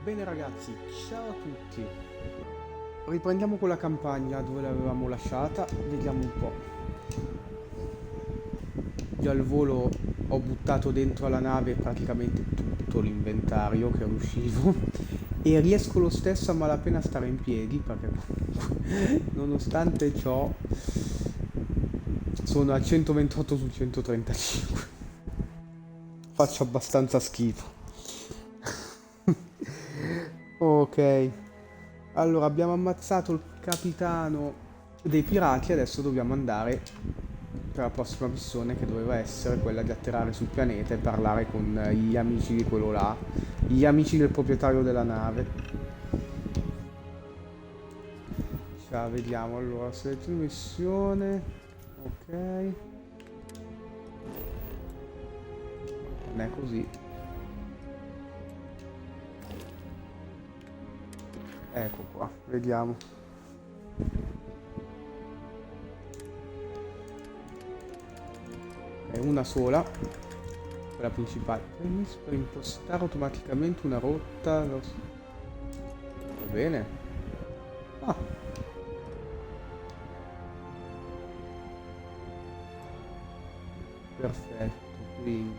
Bene ragazzi, ciao a tutti. Riprendiamo con la campagna dove l'avevamo lasciata, vediamo un po'. Io al volo ho buttato dentro alla nave praticamente tutto l'inventario che riuscivo e riesco lo stesso a malapena a stare in piedi perché comunque, nonostante ciò, sono a 128 su 135. Faccio abbastanza schifo. Ok, allora abbiamo ammazzato il capitano dei pirati, adesso dobbiamo andare per la prossima missione che doveva essere quella di atterrare sul pianeta e parlare con gli amici di quello là, gli amici del proprietario della nave. Ciao, vediamo, allora, selezione missione, ok, non è così. Ecco qua, vediamo. È una sola, quella principale. Permesso per impostare automaticamente una rotta. Va bene. Ah, perfetto. Quindi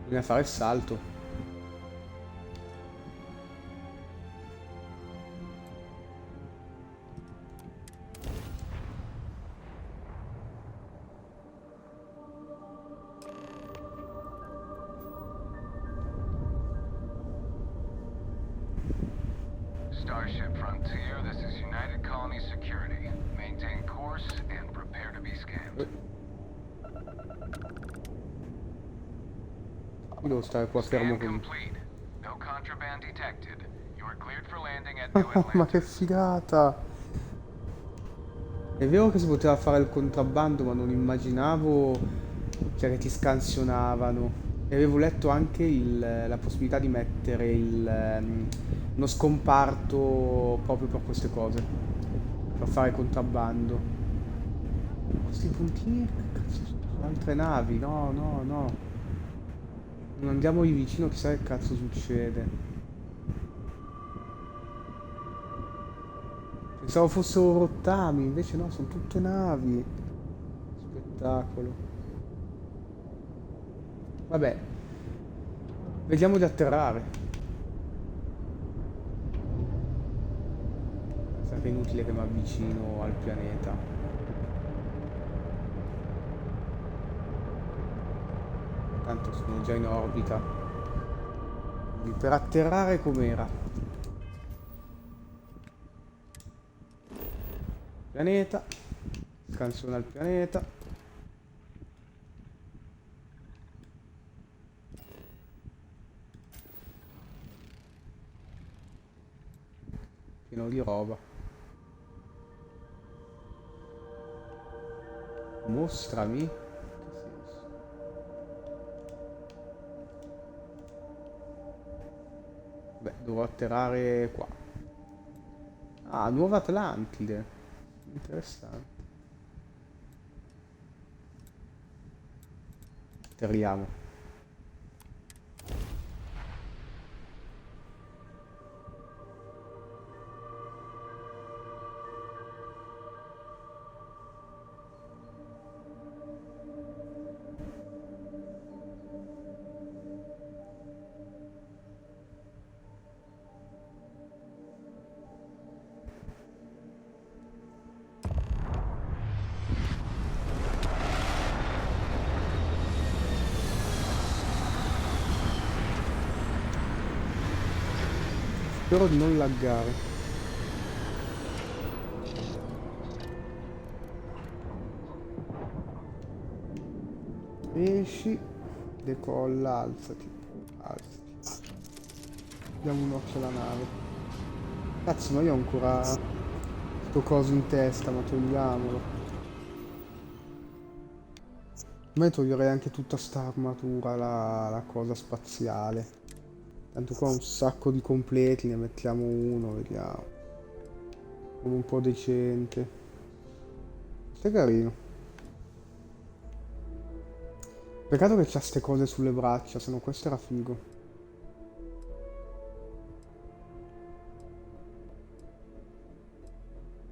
bisogna fare il salto. Starship Frontier, this is United Colony Security. Maintain course and prepare to be scanned. Io devo stare qua fermo Scan così. complete. No contraband detected. You are cleared for landing at New Ma che Atlantis. figata! È vero che si poteva fare il contrabbando, ma non immaginavo, cioè, che ti scansionavano. E avevo letto anche la possibilità di mettere uno scomparto proprio per queste cose, per fare contrabbando. Questi puntini, che cazzo sono? Altre navi? No, no, no. Non andiamo lì vicino, chissà che cazzo succede. Pensavo fossero rottami, invece no, sono tutte navi. Spettacolo. Vabbè, vediamo di atterrare. Sarebbe inutile che mi avvicino al pianeta. Tanto sono già in orbita. Quindi per atterrare com'era? Pianeta. Scansiona il pianeta. Pieno di roba. Mostrami. Che senso? Beh, devo atterrare qua. Ah, Nuova Atlantide. Interessante. Atterriamo. Spero di non laggare. Esci, decolla, alzati, alzati. Diamo un occhio alla nave. Cazzo, ma io ho ancora sto coso in testa, ma togliamolo. A me toglierei anche tutta sta armatura, la cosa spaziale. Tanto qua ho un sacco di completi, ne mettiamo uno, vediamo. Uno un po' decente. Questo è carino. Peccato che c'ha ste cose sulle braccia, se no questo era figo.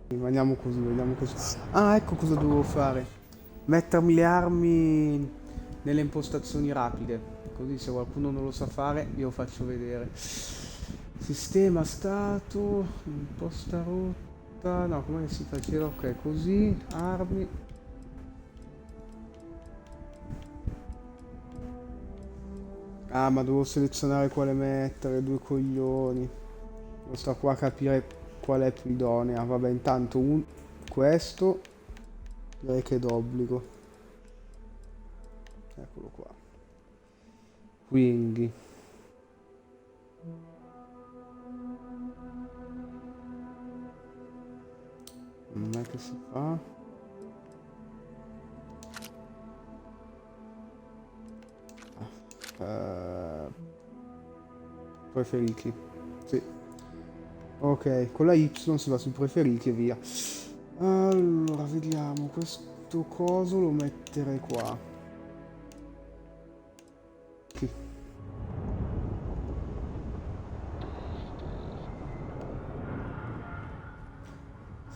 Rimaniamo così, vediamo così. Ah, ecco cosa dovevo fare. Mettermi le armi nelle impostazioni rapide. Così se qualcuno non lo sa fare, io faccio vedere. Sistema stato, imposta rotta. No, come si faceva? Ok, così, armi. Ah, ma devo selezionare quale mettere, due coglioni. Devo sta qua a capire qual è più idonea. Vabbè, intanto questo direi che è d'obbligo. Eccolo qua. Quindi non è che si fa. Eh, preferiti. Sì. Ok, con la Y si va sui preferiti e via. Allora, vediamo. Questo coso lo metterei qua. Sì.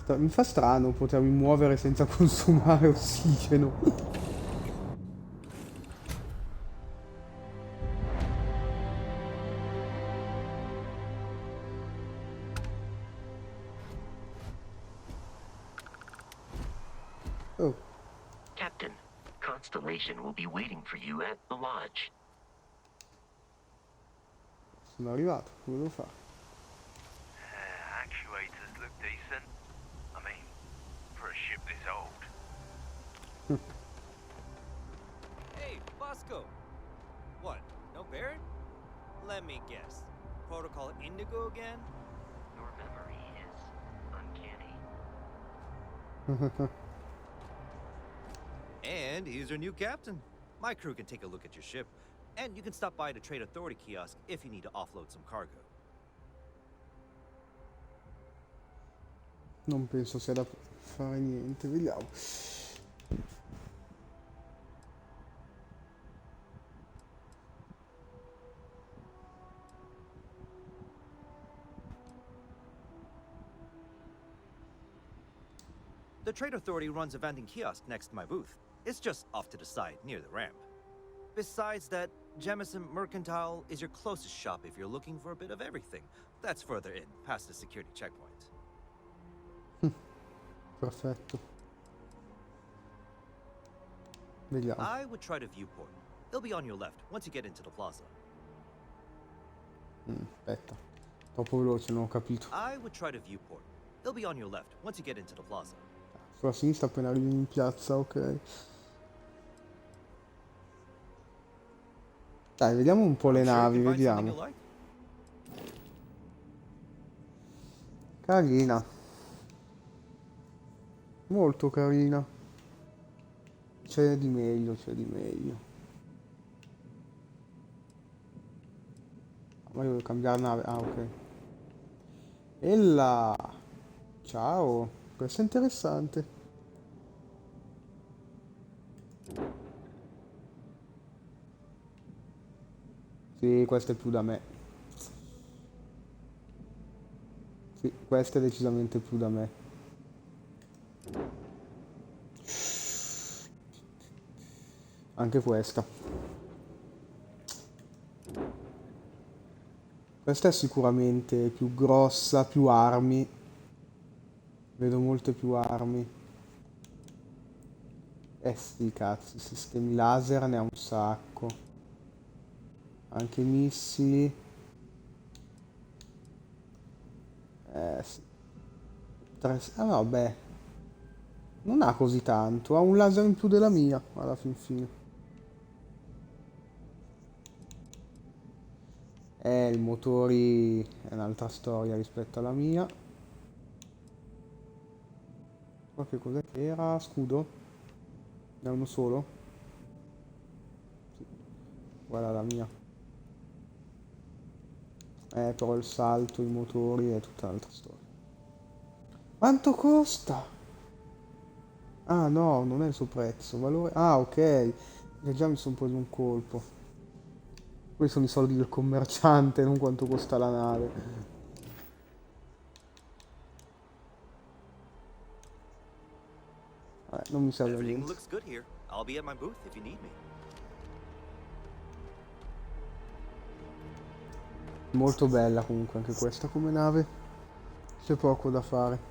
Mi fa strano potermi muovere senza consumare ossigeno. Oh, Captain, Constellation will be waiting for you at the lodge. sono arrivato. Come devo fare? Actuators look decent. I mean, for a ship this old. Hey, Bosco! What, no Barrett? Let me guess. Protocol Indigo again? Your memory is uncanny. And he's our new captain. My crew can take a look at your ship, and you can stop by the Trade Authority kiosk if you need to offload some cargo. Non penso sia da fare niente, vediamo. The Trade Authority runs a vending kiosk next to my booth. It's just off to the side, near the ramp. Besides that, Jemison Mercantile is your closest shop if you're looking for a bit of everything. That's further in, past the security checkpoint. Perfetto. Vediamo. I would try the viewport. It'll be on your left, once you get into the plaza. Aspetta. Troppo veloce, non ho capito. I would try the viewport. It'll be on your left, once you get into the plaza. Sulla sinistra appena arrivi in piazza, ok. Dai, vediamo un po' le I'm sure you navi, can find something vediamo. you like. Carina. Molto carina. C'è di meglio, c'è di meglio. Ma io devo cambiare nave. Ah, ok. E là. Ciao. Questo è interessante. Sì, questo è più da me. Sì, questo è decisamente più da me. Anche questa. Questa è sicuramente più grossa, più armi. Vedo molte più armi. Sti cazzi, sistemi laser ne ha un sacco. Anche missili. Sì. Ah no, beh. Non ha così tanto. Ha un laser in più della mia, alla fin fine. I motori è un'altra storia rispetto alla mia. Qua che cos'è che era? Scudo? Ne ha uno solo? Sì. Guarda la mia. Però il salto, i motori è tutta un'altra storia. Quanto costa? Ah no, non è il suo prezzo. Valore... Ah ok. Che già mi sono preso un colpo. Questi sono i soldi del commerciante, non quanto costa la nave. Non mi serve a Everything niente. looks good here. I'll be at my booth if you need me. Molto bella comunque anche questa come nave. C'è poco da fare.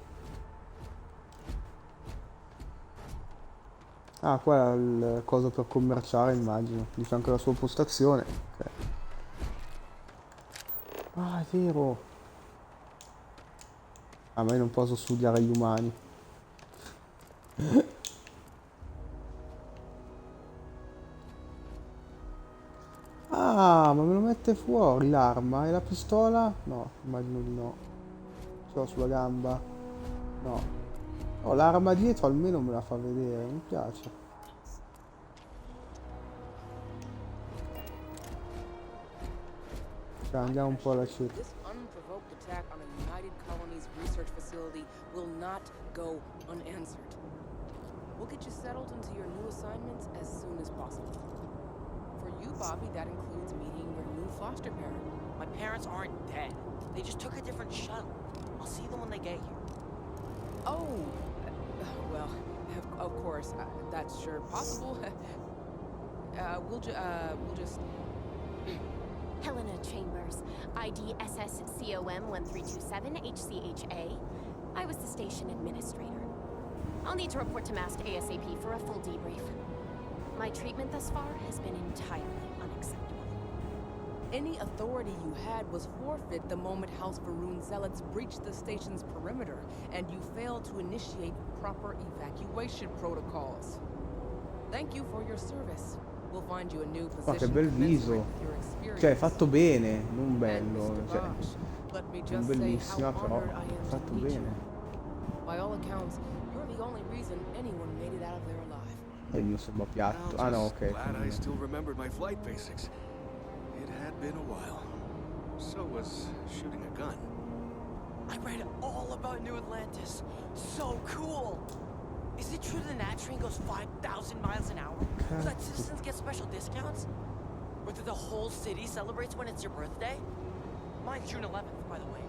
Ah, qua è il coso per commerciare, immagino. Di fianco alla sua postazione. Ok. Ah, è vero. Ah, ma io non posso studiare gli umani. Ah, ma me lo mette fuori l'arma e la pistola? No, immagino di no. Ce l'ho sulla gamba. No. Oh, l'arma dietro almeno me la fa vedere, mi piace. Cioè, andiamo un po' alla città. This unprovoked attack on a United Colonies research facility will not go unanswered. We'll get you settled into your new assignments as soon as possible. For you, Bobby, that includes meeting your new foster parent. My parents aren't dead. They just took a different shuttle. I'll see them when they get here. Oh, well, of course, that's sure possible. We'll just... Helena Chambers, ID SSCOM 1327 HCHA. I was the station administrator. I'll need to report to MAST ASAP for a full debrief. My treatment thus far has been entirely unacceptable. Any authority you had was forfeit the moment House Varun zealots breached the station's perimeter, and you failed to initiate proper evacuation protocols. Thank you for your service. We'll find you a new Ma che position bel viso. commensurate with your experience. Cioè, è fatto bene, non And bello. Mr. Cioè, Bosch, let me non just say bellissima, how però honored I am fatto to meet bene. you. By all accounts, you're the only reason anyone made it out of there alive. E il mio piatto. Ah no, ok. Glad I still remembered my flight basics. It had been a while. So was shooting a gun. I read all about New Atlantis. So cool! Is it true the Nat train goes 5,000 miles an hour? Or that citizens get special discounts? Or that the whole city celebrates when it's your birthday? Mine's June 11th, by the way.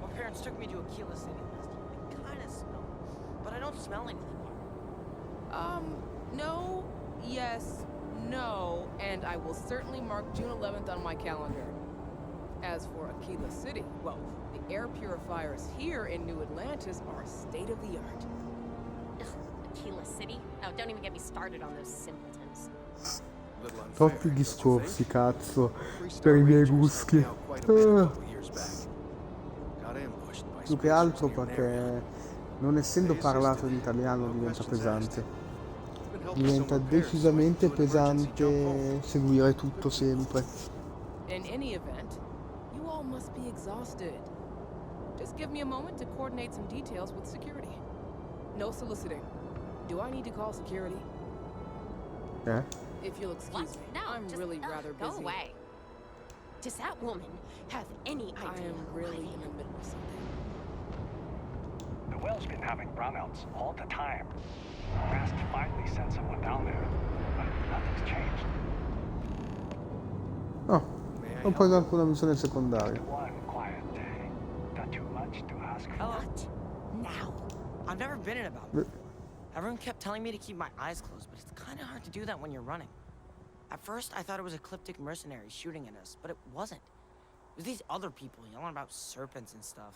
My parents took me to Aquila City last year. It kinda smelled, but I don't smell anything here. No, yes, no, and I will certainly mark June 11th on my calendar. As for Aquila City, well, the air purifiers here in New Atlantis are state-of-the-art. Ugh, Aquila City? Oh, don't even get me started on those simpletons. Little unfair, Troppi don't you discorsi, think? cazzo. Freestar Per i miei Rangers gusti. helped me out quite a bit a couple years back. Got ambushed by Più che spacers altro near perché Marion. non essendo They parlato in assisted. italiano No diventa questions pesante. asked. Been helping Diventa some repairs, so I decisamente can do an emergency jump home. pesante seguire tutto sempre. In any event, you all must be exhausted. Just give me a moment to coordinate some details with security. No soliciting. Do I need to call security? Eh? If you'll What? excuse me, No, I'm just, really rather go busy. away. Does that woman have any I idea am who really I in the am? middle of something. The well's been having brownouts all the time. Mast finally sent someone down there, but nothing's changed. Oh, May I ho help preso you? anche una missione secondaria. One quiet day. Not too much to ask for. What? Now? I've never been in a battle. Beh, Everyone kept telling me to keep my eyes closed, but it's kind of hard to do that when you're running. At first, I thought it was ecliptic mercenaries shooting at us, but it wasn't. It was these other people yelling about serpents and stuff.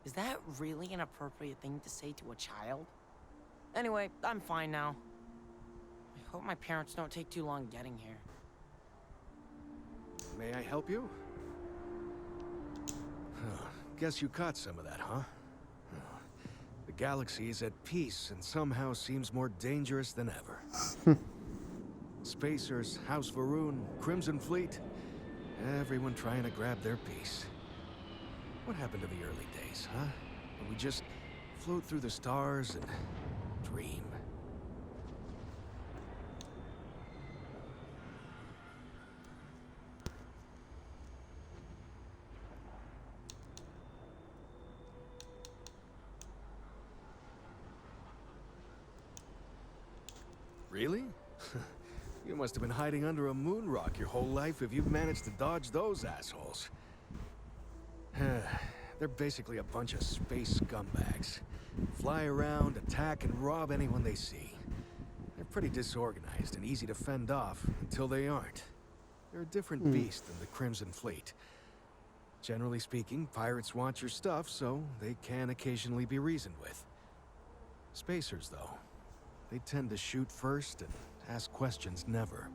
Is that really an appropriate thing to say to a child? Anyway, I'm fine now. I hope my parents don't take too long getting here. May I help you? Guess you caught some of that, huh? The galaxy is at peace and somehow seems more dangerous than ever. Spacers, House Varun, Crimson Fleet, everyone trying to grab their piece. What happened to the early days, huh? When we just float through the stars and dream. Really? You must have been hiding under a moon rock your whole life if you've managed to dodge those assholes. They're basically a bunch of space scumbags. Fly around, attack, and rob anyone they see. They're pretty disorganized and easy to fend off until they aren't. They're a different beast than the Crimson Fleet. Generally speaking, pirates want your stuff, so they can occasionally be reasoned with. Spacers, though, they tend to shoot first and ask questions never.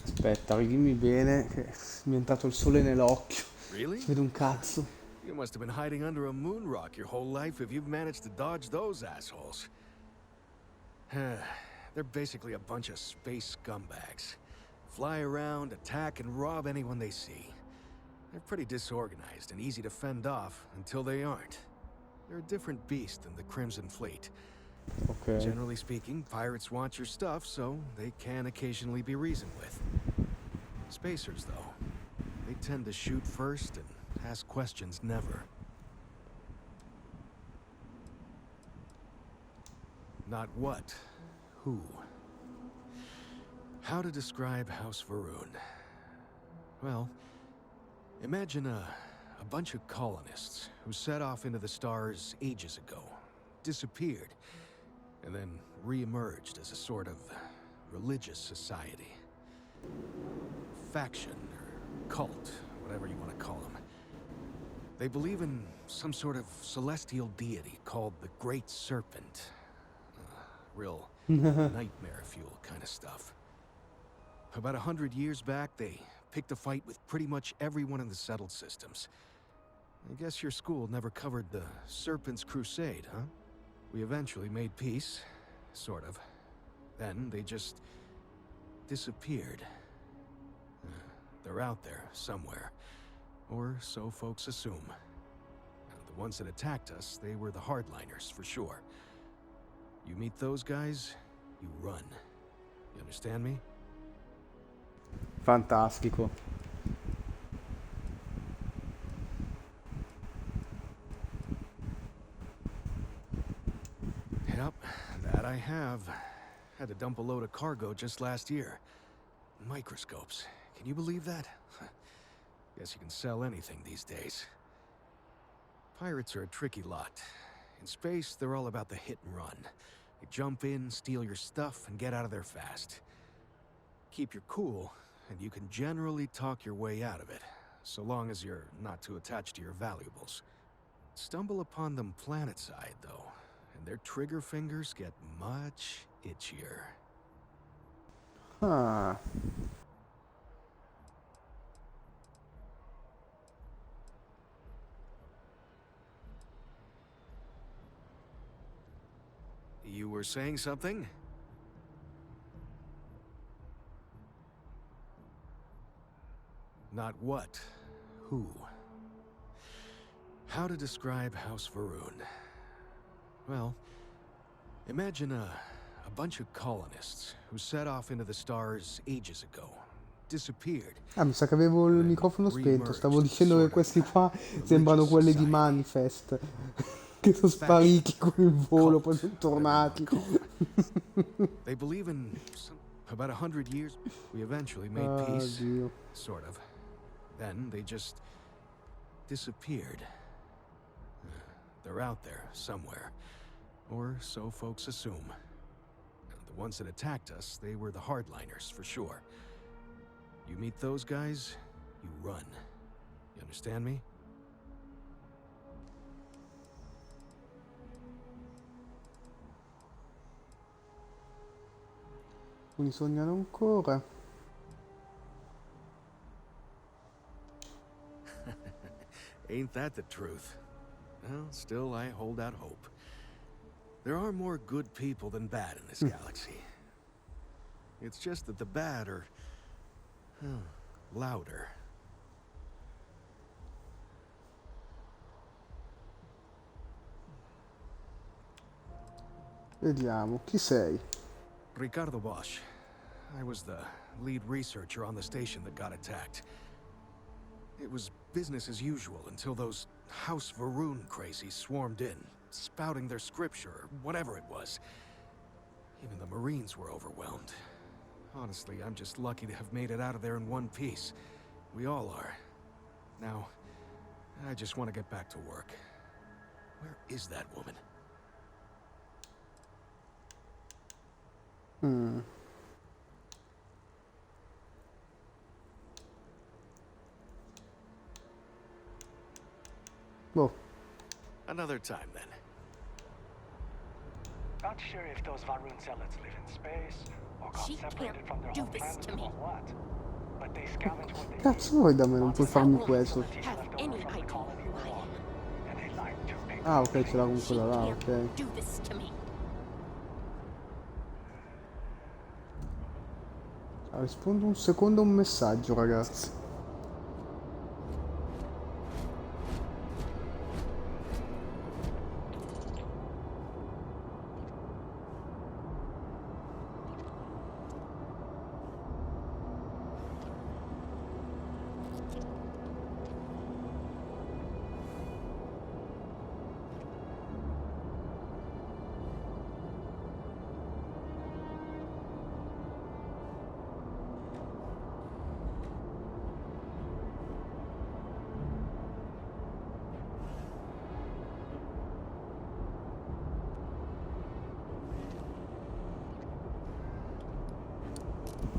Aspetta, ridimmi bene, che mi è entrato il sole nell'occhio. Really? Vedo un cazzo. You must have been hiding under a moon rock your whole life if you've managed to dodge those assholes. They're basically a bunch of space scumbags. Fly around, attack, and rob anyone they see. They're pretty disorganized and easy to fend off until they aren't. They're a different beast than the Crimson Fleet. Ok. Generally speaking, pirates want your stuff, so they can occasionally be reasoned with. Spacers, though, they tend to shoot first and ask questions never. Not what, who. How to describe House Varun? Well, imagine a bunch of colonists who set off into the stars ages ago, disappeared, and then re-emerged as a sort of religious society. Faction, or cult, whatever you want to call them. They believe in some sort of celestial deity called the Great Serpent. Real nightmare fuel kind of stuff. About 100 years back, they picked a fight with pretty much everyone in the settled systems. I guess your school never covered the Serpent's Crusade, huh? We eventually made peace, sort of. Then they just disappeared. They're out there somewhere, or so folks assume. The ones that attacked us, they were the hardliners, for sure. You meet those guys, you run. You understand me? Fantastico. Yep, that I have. Had to dump a load of cargo just last year. Microscopes. Can you believe that? Guess you can sell anything these days. Pirates are a tricky lot. In space, they're all about the hit and run. They jump in, steal your stuff, and get out of there fast. Keep your cool, and you can generally talk your way out of it, so long as you're not too attached to your valuables. Stumble upon them planetside, though, and their trigger fingers get much itchier. Ah. You were saying something? Not what, who. How to describe House Varun? Well, imagine a bunch of colonists who set off into the stars ages ago, disappeared. Ah, mi sa che avevo il microfono spento, stavo dicendo che questi qua sembrano quelli di Manifest, che sono spariti con il volo, poi sono tornati. They believe in about 100 years. We eventually made peace, Dio. sort of. Then they just disappeared. They're out there somewhere, or so folks assume. The ones that attacked us, they were the hardliners, for sure. You meet those guys, you run. You understand me? Quindi sognano ancora. Ain't that the truth? Well, still, I hold out hope. There are more good people than bad in this galaxy. It's just that the bad are louder. Vediamo, chi sei? Ricardo Bosch. I was the lead researcher on the station that got attacked. It was business as usual until those House Varun crazies swarmed in, spouting their scripture, or whatever it was. Even the Marines were overwhelmed. Honestly, I'm just lucky to have made it out of there in one piece. We all are. Now, I just want to get back to work. Where is that woman? Boh. Another time, then. Not sure if those Varun zealots live in space or got She separated can't from their do home this planet to me. or what. But they scavenge what they Cazzo vuoi da me? Non puoi farmi questo. Have any idea who I am? And they like to pick Ah, ok, ce l'ha con She quella là, can't ok. do this to me. Rispondo un secondo a un messaggio, ragazzi.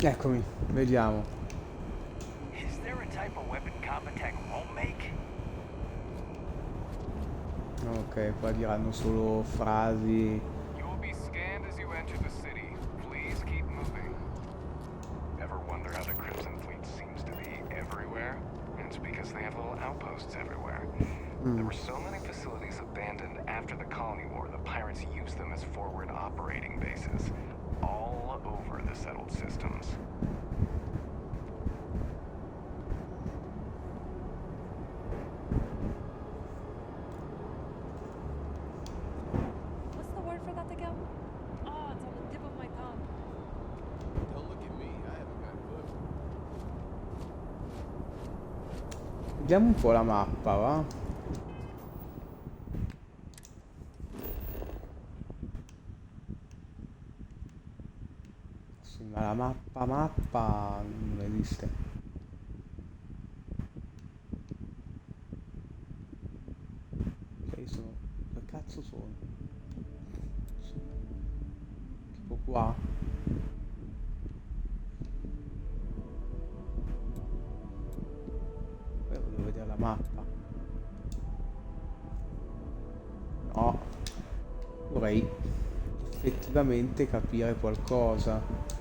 Eccomi, vediamo. Is there a type of weapon combat tech won't make? Ok, qua diranno solo frasi. You will be scanned as you enter the city. Please keep moving. Ever wonder how the Crimson Fleet seems to be everywhere? It's because they have little outposts everywhere. There were so many facilities abandoned after the Colony War, the pirates used them as forward operating bases. All over the settled systems. What's the word for that again? Oh, it's on the tip of my tongue. Don't look at me, I haven't got a clue. Vediamo un po' la mappa, va? Sì, ma la mappa non esiste. Ok, sono... Dove cazzo sono? Tipo qua? Poi volevo vedere la mappa. No. Vorrei effettivamente capire qualcosa.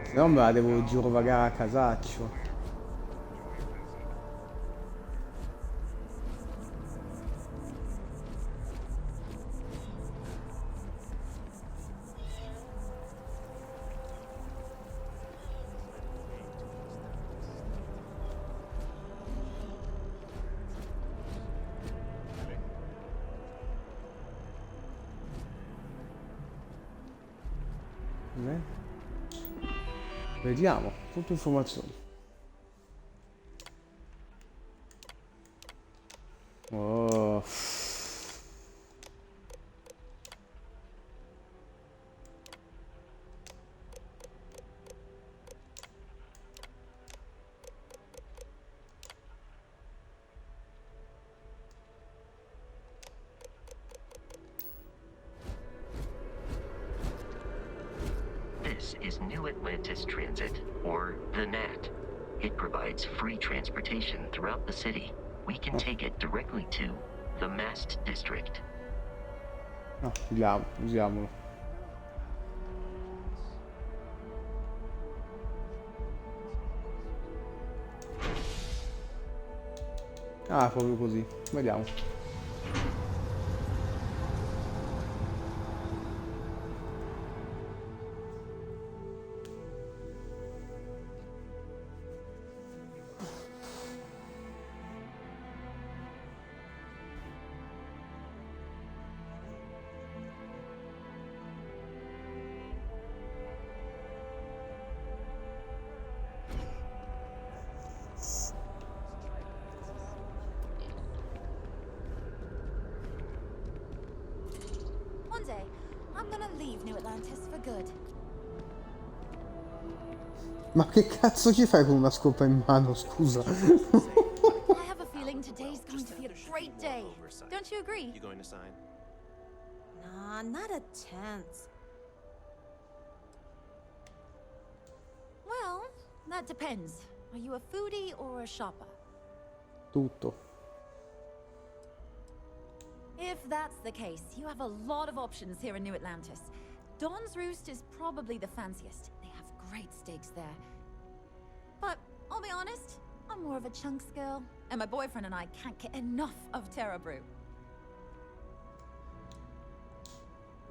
Se no me la devo girovagare a casaccio. Vediamo, tutte informazioni. Oh. This is New Atlantis Transit, or the NAT. It provides free transportation throughout the city. We can take it directly to the Mast District. No, usiamolo. Ah, proprio così. Vediamo. leave New Atlantis for good. Ma che cazzo ci fai con una scopa in mano, scusa? I have a feeling today's going to be a great day. Don't you agree? You going to sign? Nah, not a chance. Well, that depends. Are you a foodie or a shopper? Tutto. If that's the case, you have a lot of options here in New Atlantis. Dawn's Roost is probably the fanciest. They have great steaks there. But I'll be honest, I'm more of a chunks girl, and my boyfriend and I can't get enough of Terra Brew.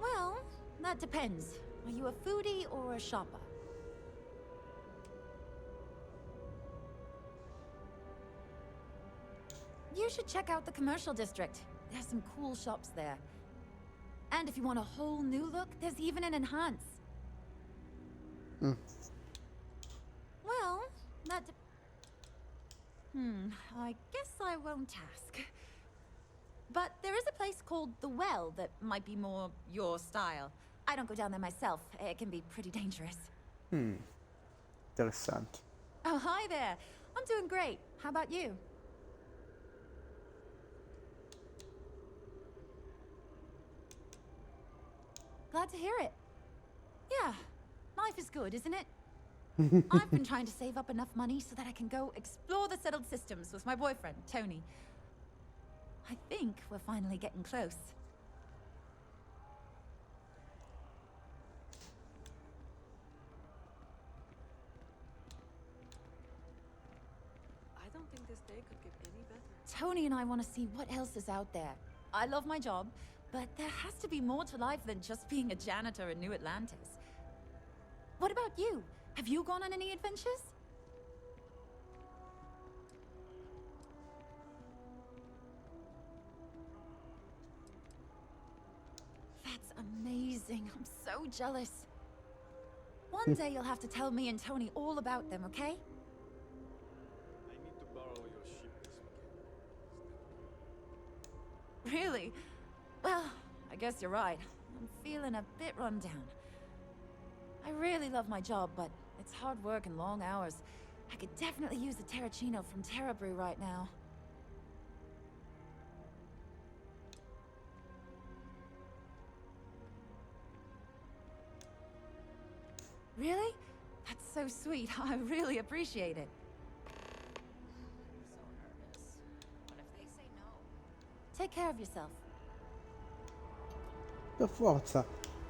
Well, that depends. Are you a foodie or a shopper? You should check out the commercial district. There's some cool shops there. And if you want a whole new look, there's even an enhance. Well, that I guess I won't ask. But there is a place called The Well that might be more your style. I don't go down there myself. It can be pretty dangerous. Interessante. Oh, hi there. I'm doing great. How about you? Glad to hear it. Yeah, life is good, isn't it? I've been trying to save up enough money so that I can go explore the settled systems with my boyfriend, Tony. I think we're finally getting close. I don't think this day could get any better. Tony and I want to see what else is out there. I love my job, but there has to be more to life than just being a janitor in New Atlantis. What about you? Have you gone on any adventures? That's amazing. I'm so jealous. One day you'll have to tell me and Tony all about them, okay? I need to borrow your ship this weekend. Really? Well, I guess you're right. I'm feeling a bit run down. I really love my job, but it's hard work and long hours. I could definitely use a Terracino from Terra Brew right now. Really? That's so sweet. I really appreciate it. I'm so nervous. What if they say no? Take care of yourself. Per forza.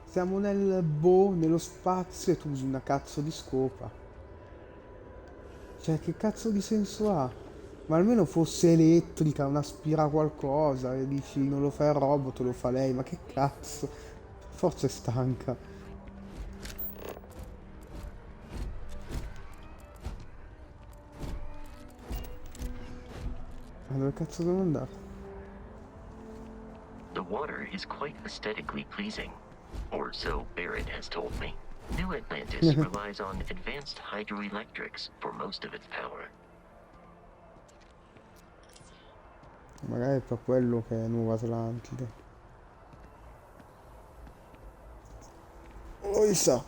Siamo nello spazio e tu usi una cazzo di scopa. Cioè, che cazzo di senso ha? Ma almeno fosse elettrica, un aspira qualcosa, e dici non lo fa il robot, lo fa lei, ma che cazzo? Per forza è stanca. Ma dove cazzo devo andare? The water is quite aesthetically pleasing, or so Barrett has told me. New Atlantis relies on advanced hydroelectrics for most of its power. Magari è per quello che è Nuova Atlantide. Lo sa.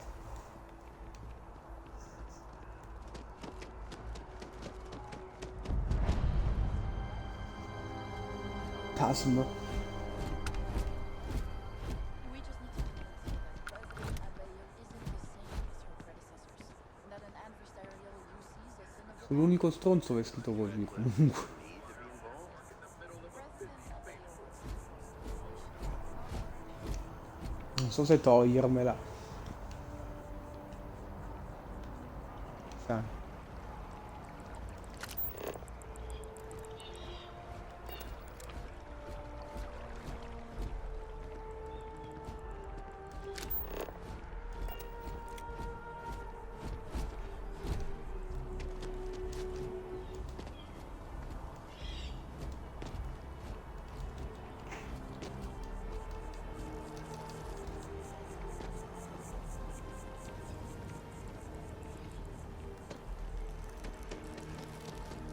Tasm. Sono l'unico stronzo vestito così comunque. Non so se togliermela. Sai.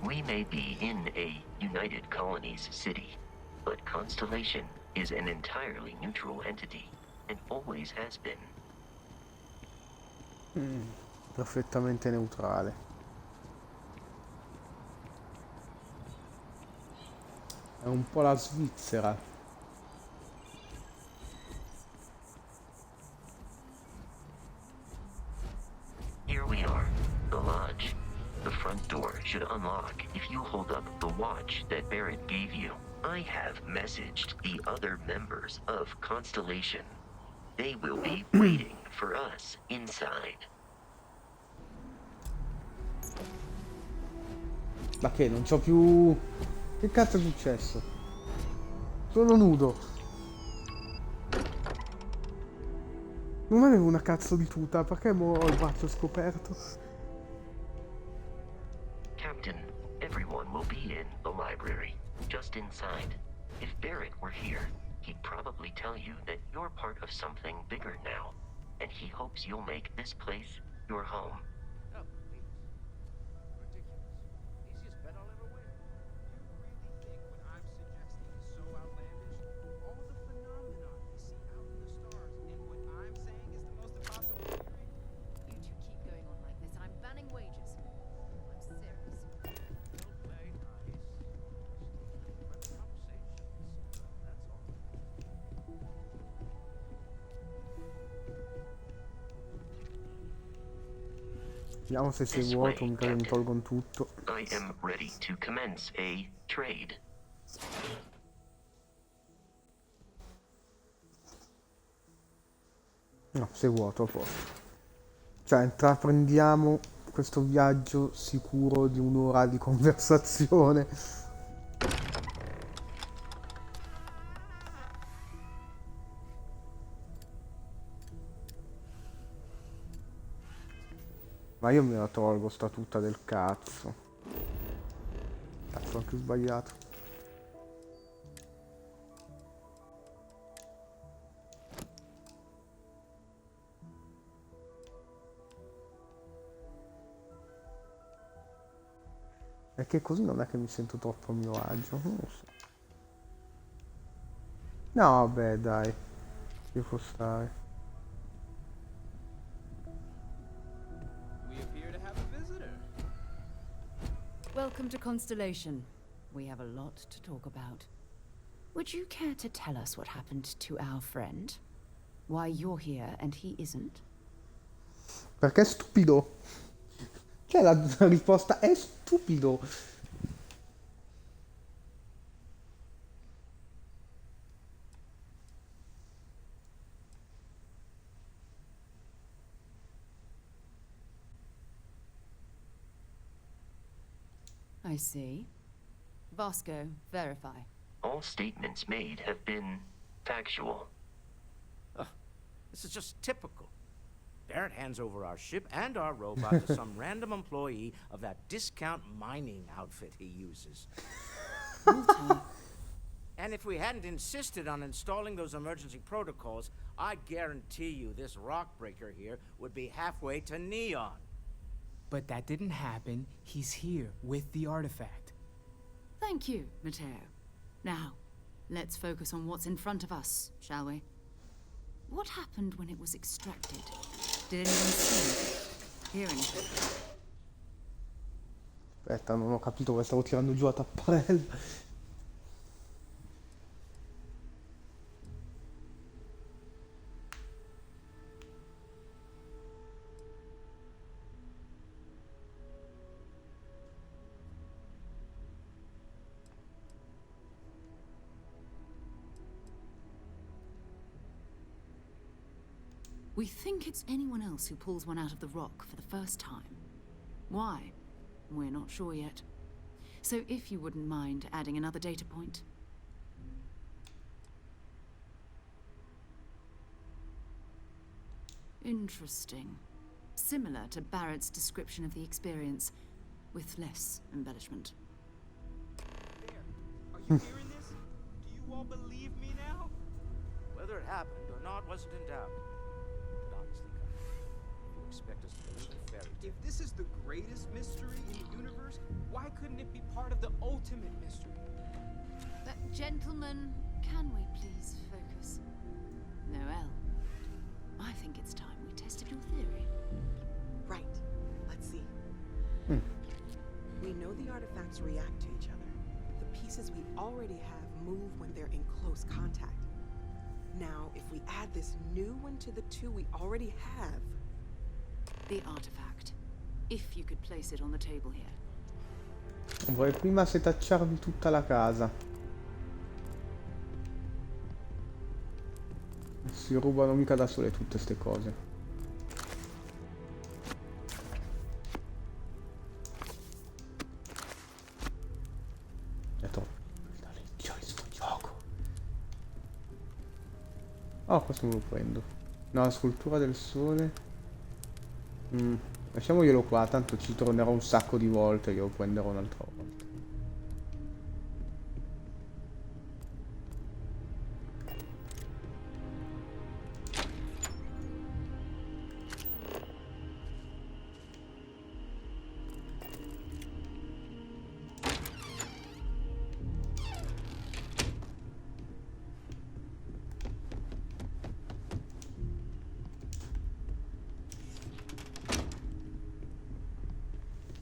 We may be in a United Colonies city, but Constellation is an entirely neutral entity. and always has been. Perfettamente neutrale. È un po' la Svizzera. Here we are, the lodge. The front door should unlock if you hold up the watch that Barrett gave you. I have messaged the other members of Constellation. They will be waiting for us inside. Ma che, non c'ho più... Che cazzo è successo? Sono nudo. Non avevo una cazzo di tuta, perché mo ho il braccio scoperto? Captain, everyone will be in the library, just inside. If Barrett were here, he'd probably tell you that you're part of something bigger now, and he hopes you'll make this place your home. Oh, please. Ridiculous. Easiest bet I'll ever win. You really think what I'm suggesting is so outlandish? All the phenomena we see out in the stars, and what I'm saying is the most impossible theory? You two keep going on like this, and I'm banning wages. I'm serious. We'll play nice. Run the conversations. That's all. Vediamo se sei This vuoto, way, mica che mi Captain. tolgono tutto. I am ready to commence a trade. No, sei vuoto, a posto. Cioè, intraprendiamo questo viaggio sicuro di un'ora di conversazione. Ma io me la tolgo sta tuta del cazzo. Cazzo, ho anche sbagliato. Perché così non è che mi sento troppo a mio agio, non lo so. No, vabbè, dai. Ci può stare. We appear to have a visitor. Welcome to Constellation. We have a lot to talk about. Would you care to tell us what happened to our friend? Why you're here and he isn't? Perché è stupido. Cioè, la risposta è stupido. I see. Vasco, verify. All statements made have been factual. This is just typical. Barrett hands over our ship and our robot to some random employee of that discount mining outfit he uses. And if we hadn't insisted on installing those emergency protocols, I guarantee you this rock breaker here would be halfway to Neon. But that didn't happen. He's here with the artifact. Thank you, Matteo. Now, let's focus on what's in front of us, shall we? What happened when it was extracted? Did anyone see it? Hear anything? Aspetta, non ho capito come stavo tirando giù la tapparella. We think it's anyone else who pulls one out of the rock for the first time. Why? We're not sure yet. So if you wouldn't mind adding another data point. Interesting. Similar to Barrett's description of the experience, with less embellishment. There. Are you hearing this? Do you all believe me now? Whether it happened or not wasn't in doubt. But honestly, Kyle, you expect us to believe in fairy tales? If this is the greatest mystery in the universe, why couldn't it be part of the ultimate mystery? But gentlemen, can we please focus? Noel, think it's time we tested your theory. Right. Let's see. Mm. We know the artifacts react to each other. The pieces we already have move when they're in close contact. Now, if we add this new one to the two we already have... The artifact. If you could place it on the table here. Vorrei prima setacciarvi tutta la casa. Non si rubano mica da sole tutte ste cose. È troppo. La legge di sto gioco. Oh, questo me lo prendo. No, la scultura del sole. Lasciamoglielo qua, tanto ci tornerò un sacco di volte, io lo prenderò un'altra volta.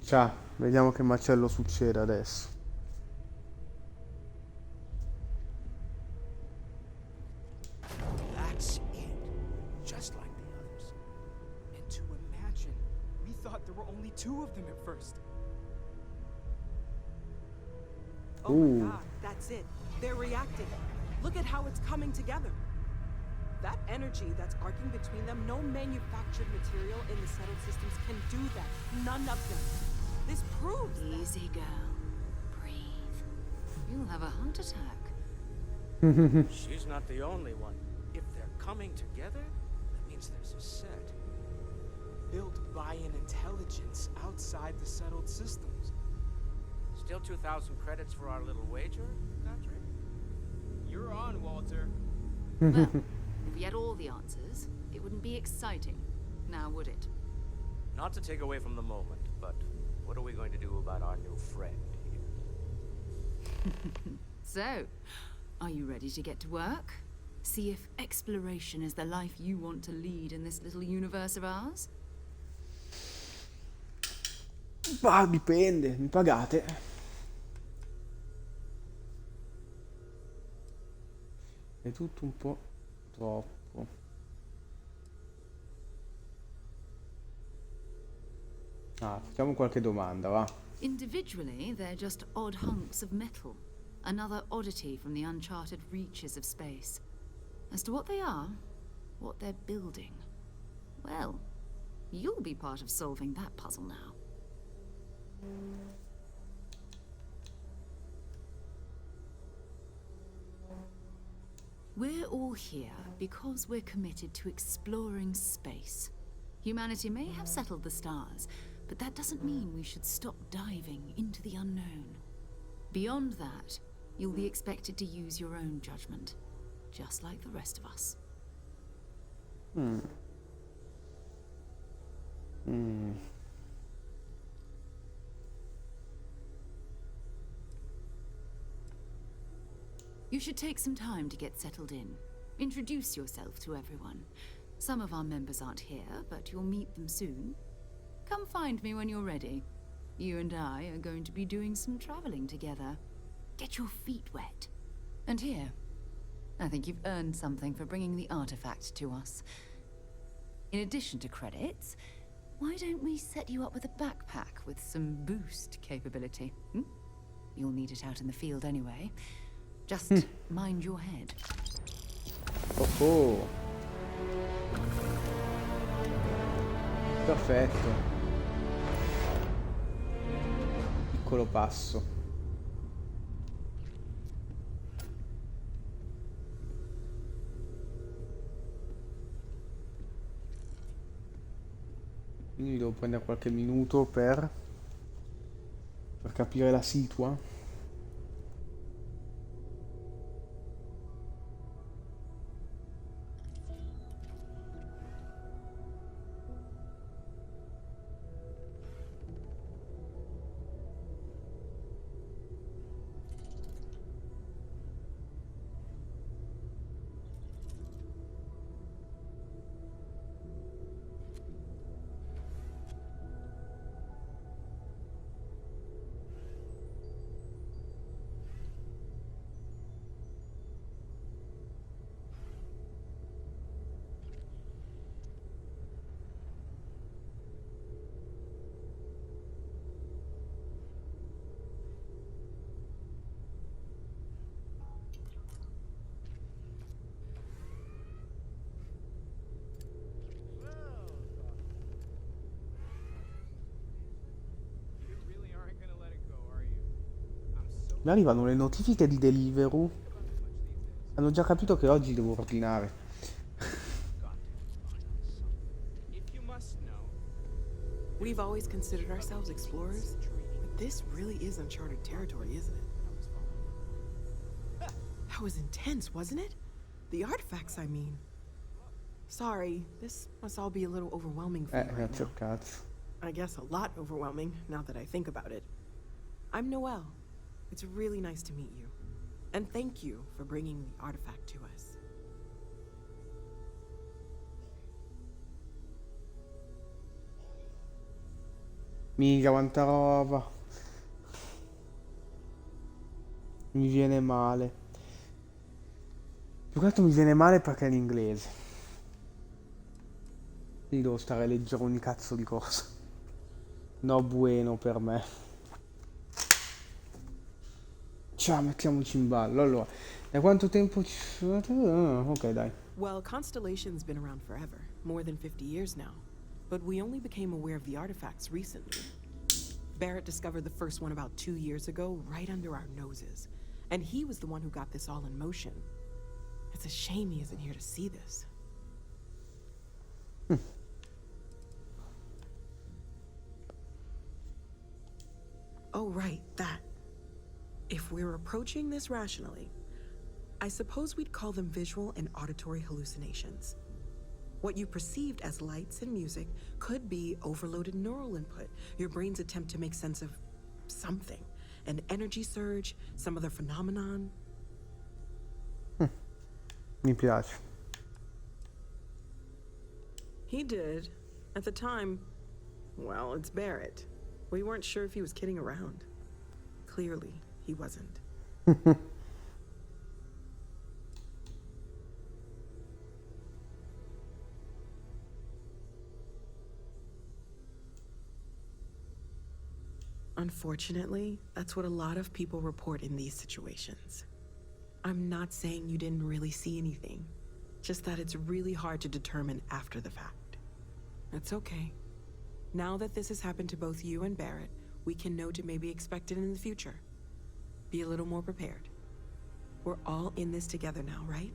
Ciao, vediamo che macello succede adesso. That's it. Just like the others. And to imagine, we thought there were only 2 of them at first. Oh my god, that's it. They're reacting. Look at how it's coming together. That energy that's arcing between them, no manufactured material in the settled systems can do that. None of them. This proves that. Easy, girl. Breathe. You'll have a heart attack. She's not the only one. If they're coming together, that means there's a set. Built by an intelligence outside the settled systems. Still 2,000 credits for our little wager, Patrick? You're on, Walter. Well, if we had all the answers, it wouldn't be exciting. Now, would it? Not to take away from the moment, but what are we going to do about our new friend here? So, are you ready to get to work? See if exploration is the life you want to lead in this little universe of ours? Ma dipende, mi pagate? È tutto un po' troppo. Ah, facciamo qualche domanda, va. Individually, they're just odd hunks of metal. Another oddity from the uncharted reaches of space. As to what they are, what they're building, well, you'll be part of solving that puzzle now. We're all here because we're committed to exploring space. Humanity may have settled the stars, but that doesn't mean we should stop diving into the unknown. Beyond that, you'll be expected to use your own judgment, just like the rest of us. You should take some time to get settled in. Introduce yourself to everyone. Some of our members aren't here, but you'll meet them soon. Come find me when you're ready. You and I are going to be doing some traveling together. Get your feet wet. And here, I think you've earned something for bringing the artifact to us. In addition to credits, why don't we set you up with a backpack with some boost capability? You'll need it out in the field anyway. Just mind your head. Oh. Perfetto. Piccolo passo. Quindi devo prendere qualche minuto per capire la situa. Mi arrivano le notifiche di Deliveroo. Hanno già capito che oggi devo ordinare. We've always considered ourselves explorers, but this really is uncharted territory, isn't it? That was intense, wasn't it? The artifacts, I mean. Sorry, this must all be a little overwhelming for you right Cazzo, now. cazzo. I guess a lot overwhelming, now that I think about it. I'm Noelle. It's really nice to meet you. And thank you for bringing the artifact to us. Mica quanta roba. Mi viene male. Più che altro mi viene male perché è in inglese. Quindi devo stare a leggere ogni cazzo di cosa. No bueno per me. Ciao, mettiamoci in ballo. Allora, da quanto tempo ci sono? Ok, dai. Well, Constellation's been around forever, more than 50 years now. But we only became aware of the artifacts recently. Barrett discovered the first one about 2 years ago, right under our noses. And he was the one who got this all in motion. It's a shame he isn't here to see this. Oh, right, that. If we're approaching this rationally, I suppose we'd call them visual and auditory hallucinations. What you perceived as lights and music could be overloaded neural input, your brain's attempt to make sense of something. An energy surge, some other phenomenon. Mi piace. He did. At the time, well, it's Barrett. We weren't sure if he was kidding around. Clearly, he wasn't. Unfortunately, that's what a lot of people report in these situations. I'm not saying you didn't really see anything, just that it's really hard to determine after the fact. It's okay. Now that this has happened to both you and Barrett, we can know to maybe expect it in the future. Be a little more prepared. We're all in this together now, right?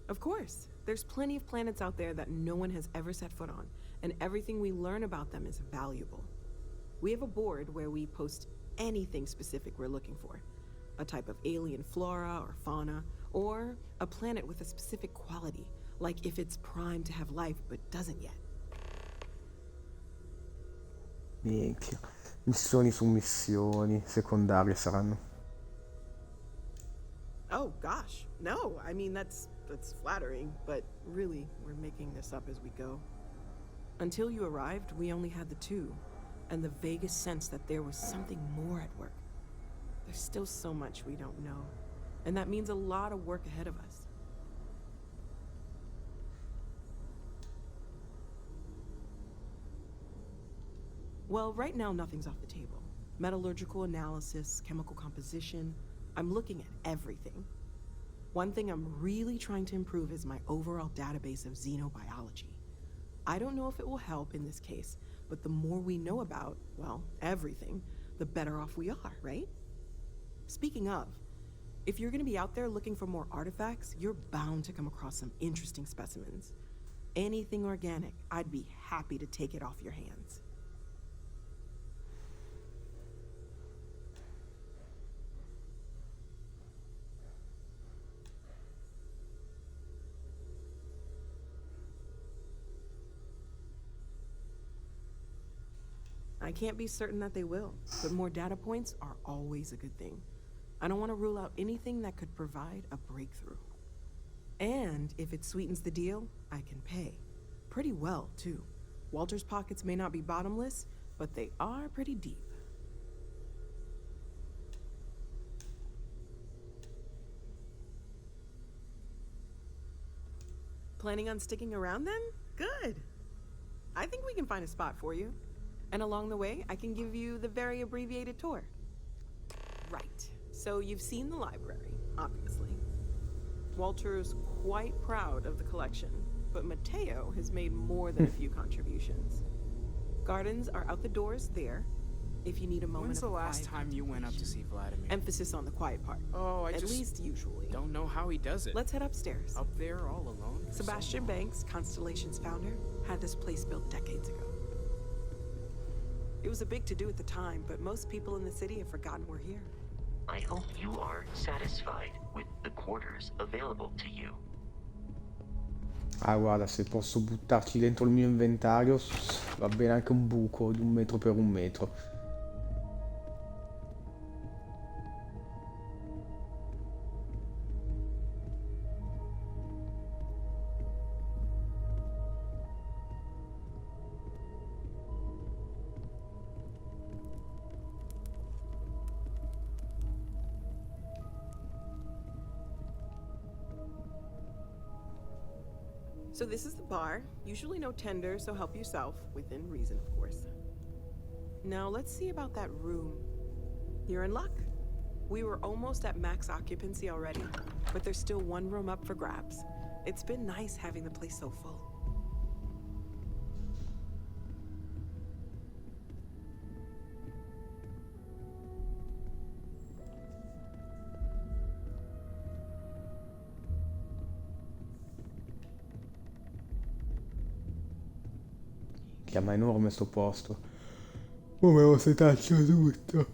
Of course. There's plenty of planets out there that no one has ever set foot on, and everything we learn about them is valuable. We have a board where we post anything specific we're looking for. A type of alien flora or fauna, or a planet with a specific quality, like if it's primed to have life but doesn't yet. Minchia. Missioni su missioni. Secondarie saranno. Oh gosh, no, I mean that's flattering, but really, we're making this up as we go. Until you arrived, we only had the two, and the vaguest sense that there was something more at work. There's still so much we don't know, and that means a lot of work ahead of us. Well, right now nothing's off the table. Metallurgical analysis, chemical composition, I'm looking at everything. One thing I'm really trying to improve is my overall database of xenobiology. I don't know if it will help in this case, but the more we know about, well, everything, the better off we are, right? Speaking of, if you're gonna be out there looking for more artifacts, you're bound to come across some interesting specimens. Anything organic, I'd be happy to take it off your hands. I can't be certain that they will, but more data points are always a good thing. I don't want to rule out anything that could provide a breakthrough. And if it sweetens the deal, I can pay. Pretty well, too. Walter's pockets may not be bottomless, but they are pretty deep. Planning on sticking around then? Good. I think we can find a spot for you. And along the way, I can give you the very abbreviated tour. Right. So you've seen the library, obviously. Walter's quite proud of the collection, but Matteo has made more than a few contributions. Gardens are out the doors there, if you need a moment When's the of last quiet time you went up to see Vladimir? Emphasis on the quiet part. Oh, At least usually. don't know how he does it. Let's head upstairs. Up there all alone? for so Sebastian long. Banks, Constellation's founder, had this place built decades ago. It was a big to-do at the time, but most people in the city have forgotten we're here. I hope you are satisfied with the quarters available to you. Ah, guarda, se posso buttarci dentro il mio inventario, va bene anche un buco di 1 metro per 1 metro. So this is the bar. Usually no tender, so help yourself, within reason, of course. Now let's see about that room. You're in luck. We were almost at max occupancy already, but there's still one room up for grabs. It's been nice having the place so full. Chiama enorme sto posto. Oh, me lo setaccio tutto.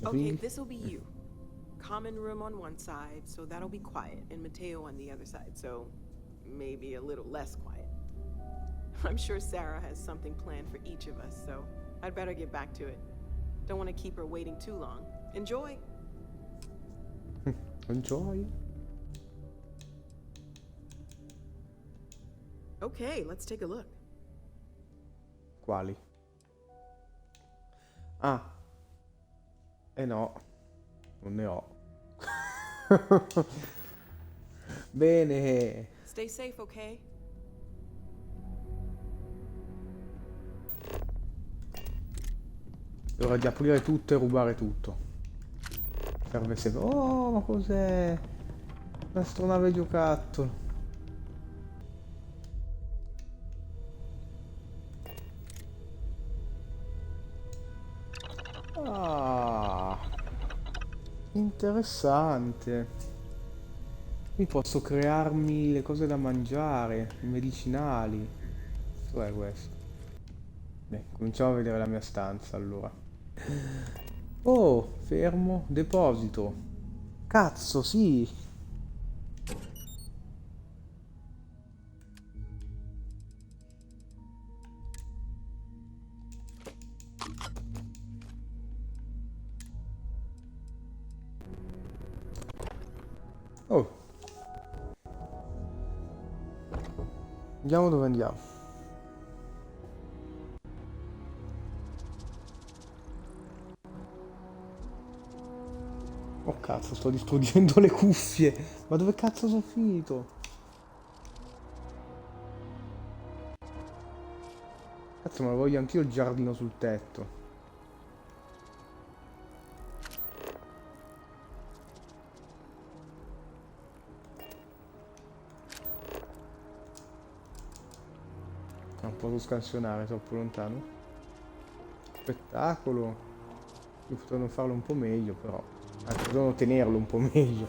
Okay, this'll be you. Common room on one side, so that'll be quiet, and Matteo on the other side, so maybe a little less quiet. I'm sure Sarah has something planned for each of us, so I'd better get back to it. Don't want to keep her waiting too long. Enjoy! Enjoy. Okay, let's take a look. Quali? Ah. Eh no. Non ne ho. Bene. Stay safe, okay? È ora di aprire tutto e rubare tutto. Serve sempre. Oh, ma cos'è? L'astronave giocattolo. Ah, interessante. Qui posso crearmi le cose da mangiare, i medicinali. Cos'è questo? Beh, cominciamo a vedere la mia stanza allora. Oh, fermo, deposito. Cazzo, sì. Oh. Andiamo dove andiamo. Oh cazzo, sto distruggendo le cuffie. Ma dove cazzo sono finito? Cazzo, ma voglio anch'io il giardino sul tetto. Non posso scansionare, troppo lontano. Spettacolo. Io potrei farlo un po' meglio, però. Anzi, devono tenerlo un po' meglio.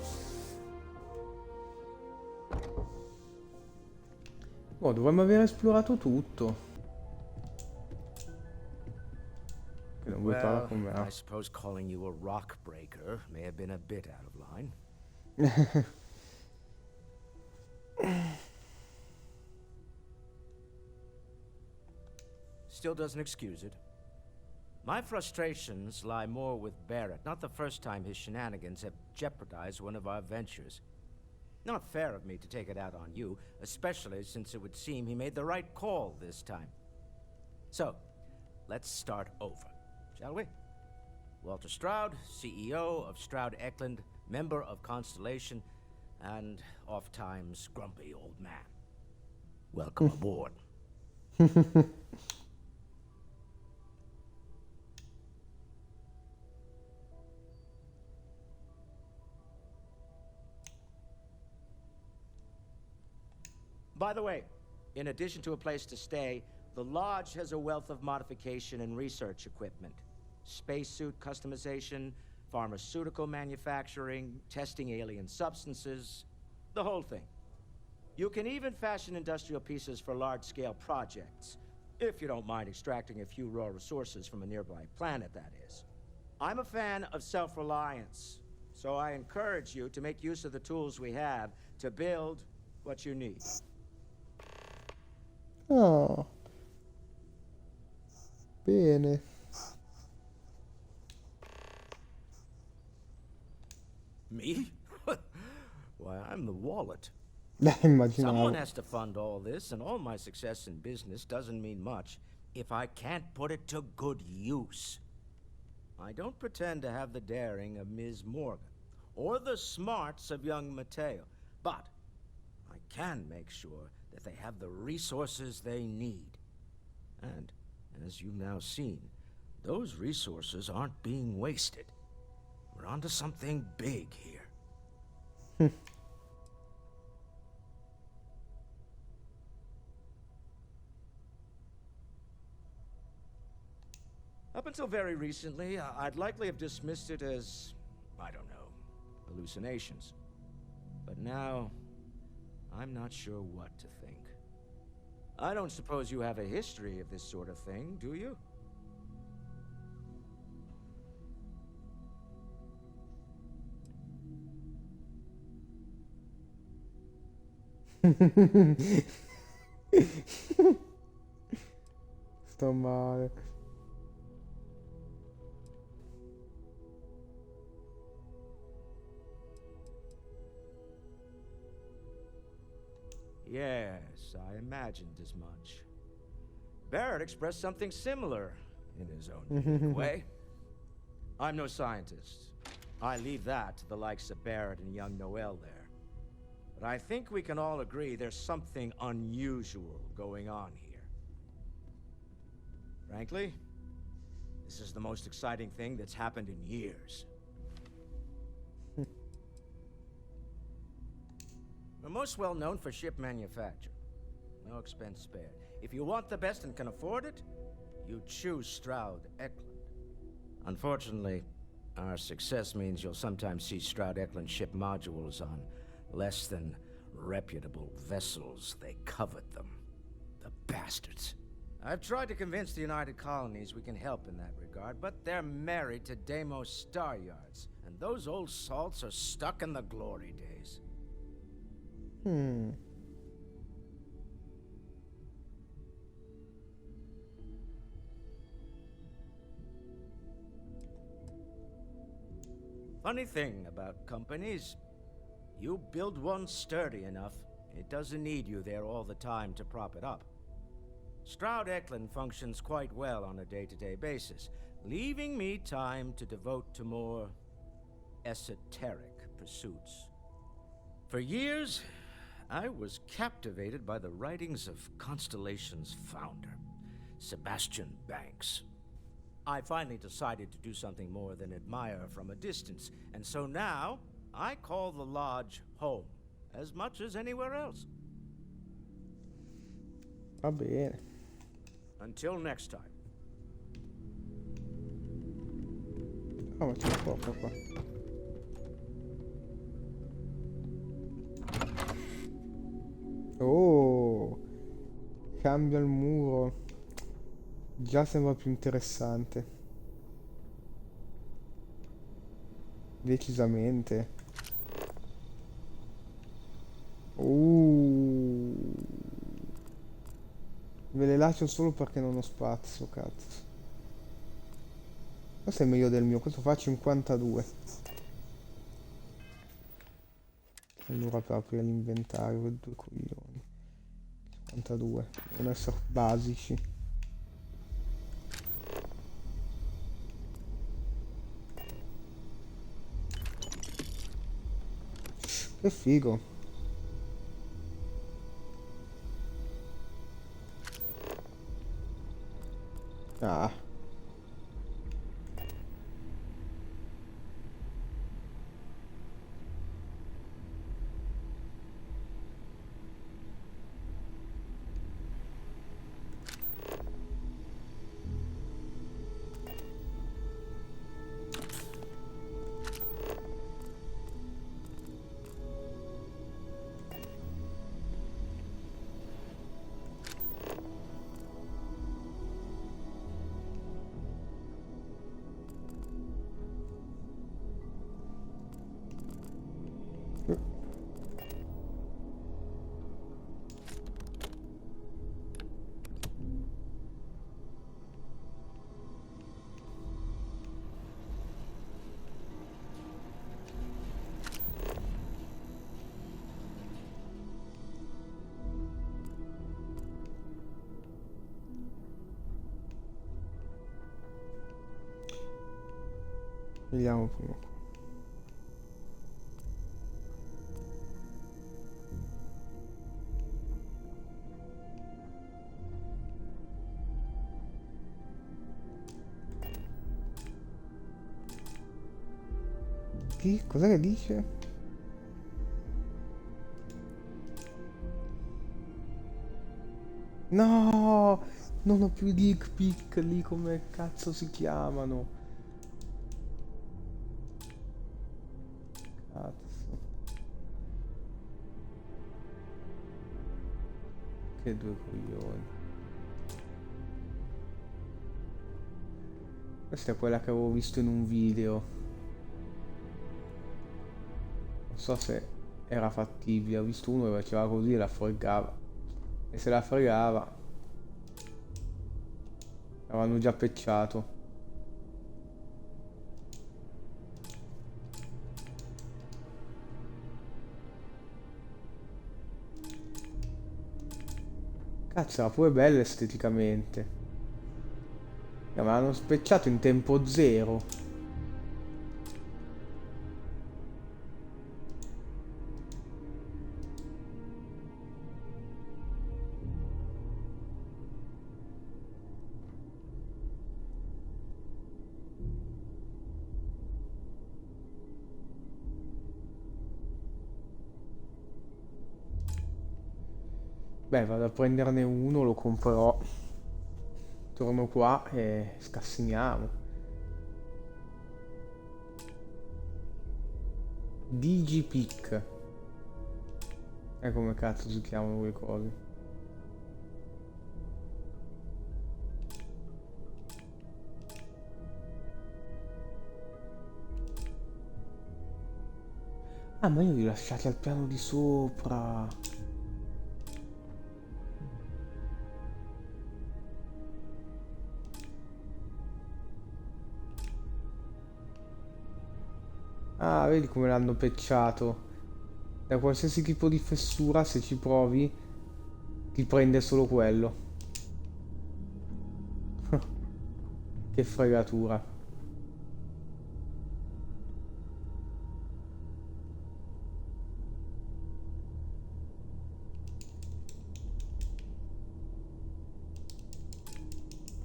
Oh, dovremmo aver esplorato tutto. Che non vuoi parlare con me. I suppose calling you a rock breaker may have been a bit out of line. Still doesn't excuse it. My frustrations lie more with Barrett. Not the first time his shenanigans have jeopardized one of our ventures. Not fair of me to take it out on you, especially since it would seem he made the right call this time. So, let's start over, shall we? Walter Stroud, CEO of Stroud Eklund, member of Constellation, and oft-times grumpy old man. Welcome aboard. By the way, in addition to a place to stay, the lodge has a wealth of modification and research equipment. Spacesuit customization, pharmaceutical manufacturing, testing alien substances, the whole thing. You can even fashion industrial pieces for large-scale projects, if you don't mind extracting a few raw resources from a nearby planet, that is. I'm a fan of self-reliance, so I encourage you to make use of the tools we have to build what you need. Oh. Bene. Me? Why, I'm the wallet. Immaginavo. Someone has to fund all this, and all my success in business doesn't mean much if I can't put it to good use. I don't pretend to have the daring of Ms. Morgan, or the smarts of young Matteo, but I can make sure that they have the resources they need. And, as you've now seen, those resources aren't being wasted. We're onto something big here. Up until very recently, I'd likely have dismissed it as, I don't know, hallucinations. But now, I'm not sure what to think. I don't suppose you have a history of this sort of thing, do you? Sto male. Yes, I imagined as much. Barrett expressed something similar in his own unique way. I'm no scientist. I leave that to the likes of Barrett and young Noel there. But I think we can all agree there's something unusual going on here. Frankly, this is the most exciting thing that's happened in years. We're most well known for ship manufacture. No expense spared. If you want the best and can afford it, you choose Stroud Eklund. Unfortunately, our success means you'll sometimes see Stroud Eklund ship modules on less than reputable vessels. They covet them. The bastards. I've tried to convince the United Colonies we can help in that regard, but they're married to Deimos Star Yards, and those old salts are stuck in the glory days. Funny thing about companies, you build one sturdy enough, it doesn't need you there all the time to prop it up. Stroud Eklund functions quite well on a day-to-day basis, leaving me time to devote to more esoteric pursuits. For years, I was captivated by the writings of Constellation's founder, Sebastian Banks. I finally decided to do something more than admire from a distance, and so now I call the lodge home, as much as anywhere else. Va bene. Until next time. Oh, ma c'è poco qua. Oh, cambia il muro. Già sembra più interessante. Decisamente. Ve le lascio solo perché non ho spazio, cazzo. Questo è meglio del mio, questo fa 52. Allora per aprire l'inventario, per 2 coglioni. 52, devono essere basici. Che figo. Ah. Vediamo prima. Cos'è che dice? No! Non ho più i dick pic lì, come cazzo si chiamano? Cazzo. Che due coglioni. Questa è quella che avevo visto in un video. Non so se era fattibile. Ho visto uno che faceva così e la fregava. E se la fregava avevano già pecciato. Cazzo, era pure bella esteticamente. Mi avevano specciato in tempo zero. Beh, vado a prenderne uno, lo comprerò. Torno qua e scassiniamo. Digipic. E come cazzo si chiamano quelle cose? Ah, ma io li ho lasciati al piano di sopra. Ah, vedi come l'hanno pecciato. Da qualsiasi tipo di fessura, se ci provi, ti prende solo quello. Che fregatura.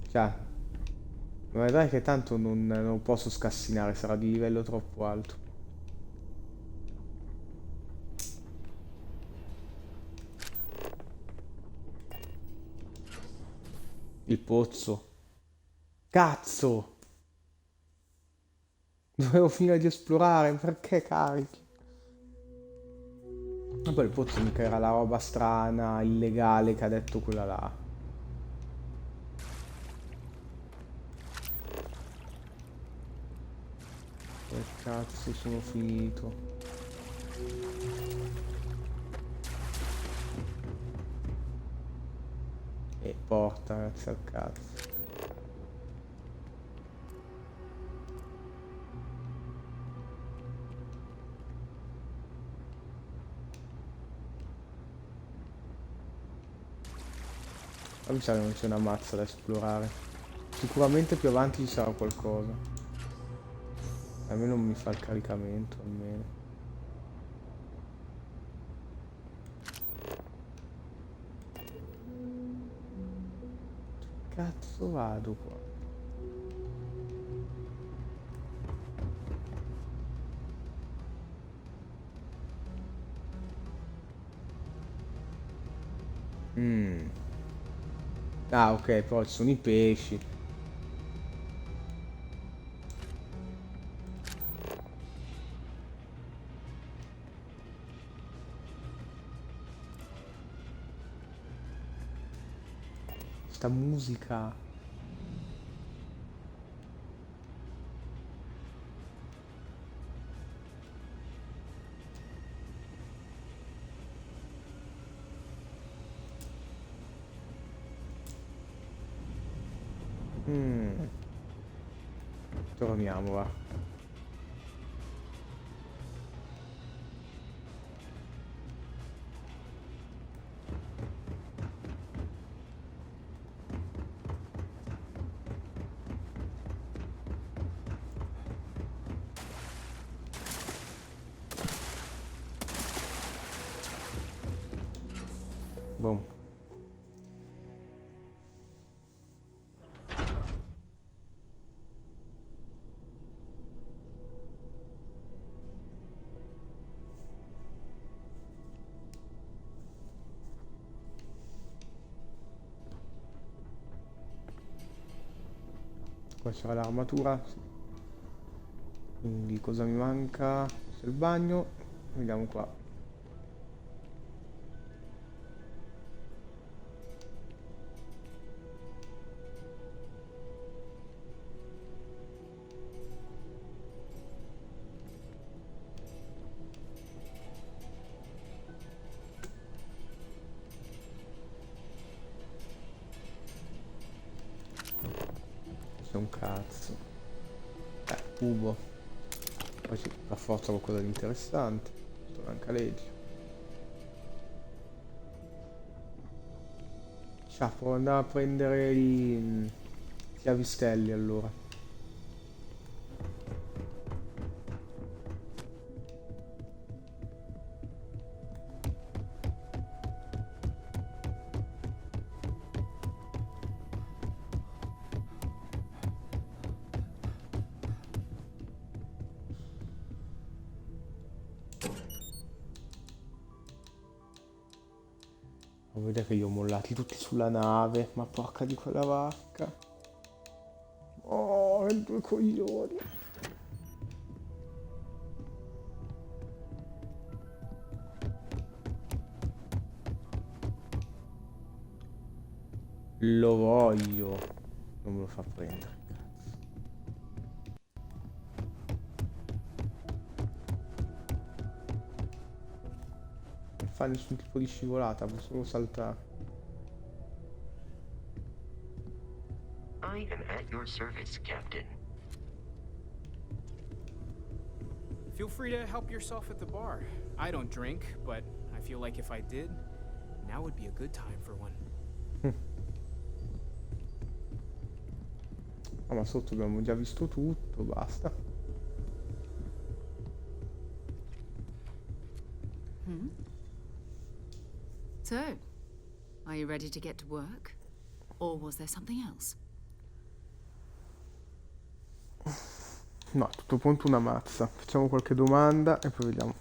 Cioè, ma vedrai che tanto non posso scassinare, sarà di livello troppo alto. Il pozzo. Cazzo! Dovevo finire di esplorare, perché carichi? Ma poi il pozzo mica era la roba strana, illegale che ha detto quella là. Che cazzo sono finito? E porta, grazie al cazzo. Ma mi sa che non c'è una mazza da esplorare. Sicuramente più avanti ci sarà qualcosa. Almeno mi fa il caricamento, almeno. Cazzo vado qua? Ah, ok, poi ci sono i pesci. Sta musica. Torniamo, va. Boom. Qua c'era l'armatura. Quindi cosa mi manca? C'è il bagno. Vediamo qua. C'è un cazzo. Cubo. Poi c'è per forza qualcosa di interessante. Anche provo ad andare a prendere i chiavistelli allora. Non vedere che li ho mollati tutti sulla nave, ma porca di quella vacca. Oh, che due coglioni. Lo voglio. Non me lo fa prendere. Non fa nessun tipo di scivolata, può solo saltare. I am at your service, Captain. Feel free to help yourself at the bar. I don't drink, but I feel like if I did, now would be a good time for one. Ah, ma sotto abbiamo già visto tutto, basta. So, are you ready to get to work? Or was there something else? No, a tutto punto una mazza. Facciamo qualche domanda e poi vediamo.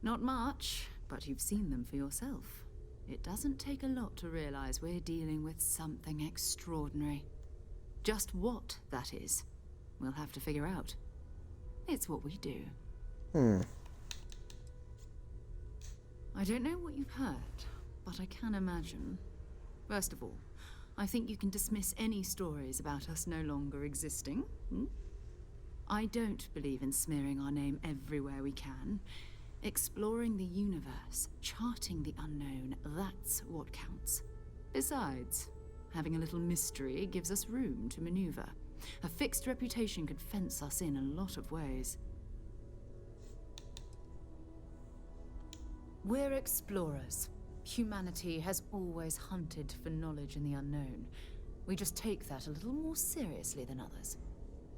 Not much, but you've seen them for yourself. It doesn't take a lot to realize we're dealing with something extraordinary. Just what that is, we'll have to figure out. It's what we do. I don't know what you've heard, but I can imagine. First of all, I think you can dismiss any stories about us no longer existing. I don't believe in smearing our name everywhere we can. Exploring the universe, charting the unknown, that's what counts. Besides, having a little mystery gives us room to maneuver. A fixed reputation could fence us in a lot of ways. We're explorers. Humanity has always hunted for knowledge in the unknown. We just take that a little more seriously than others.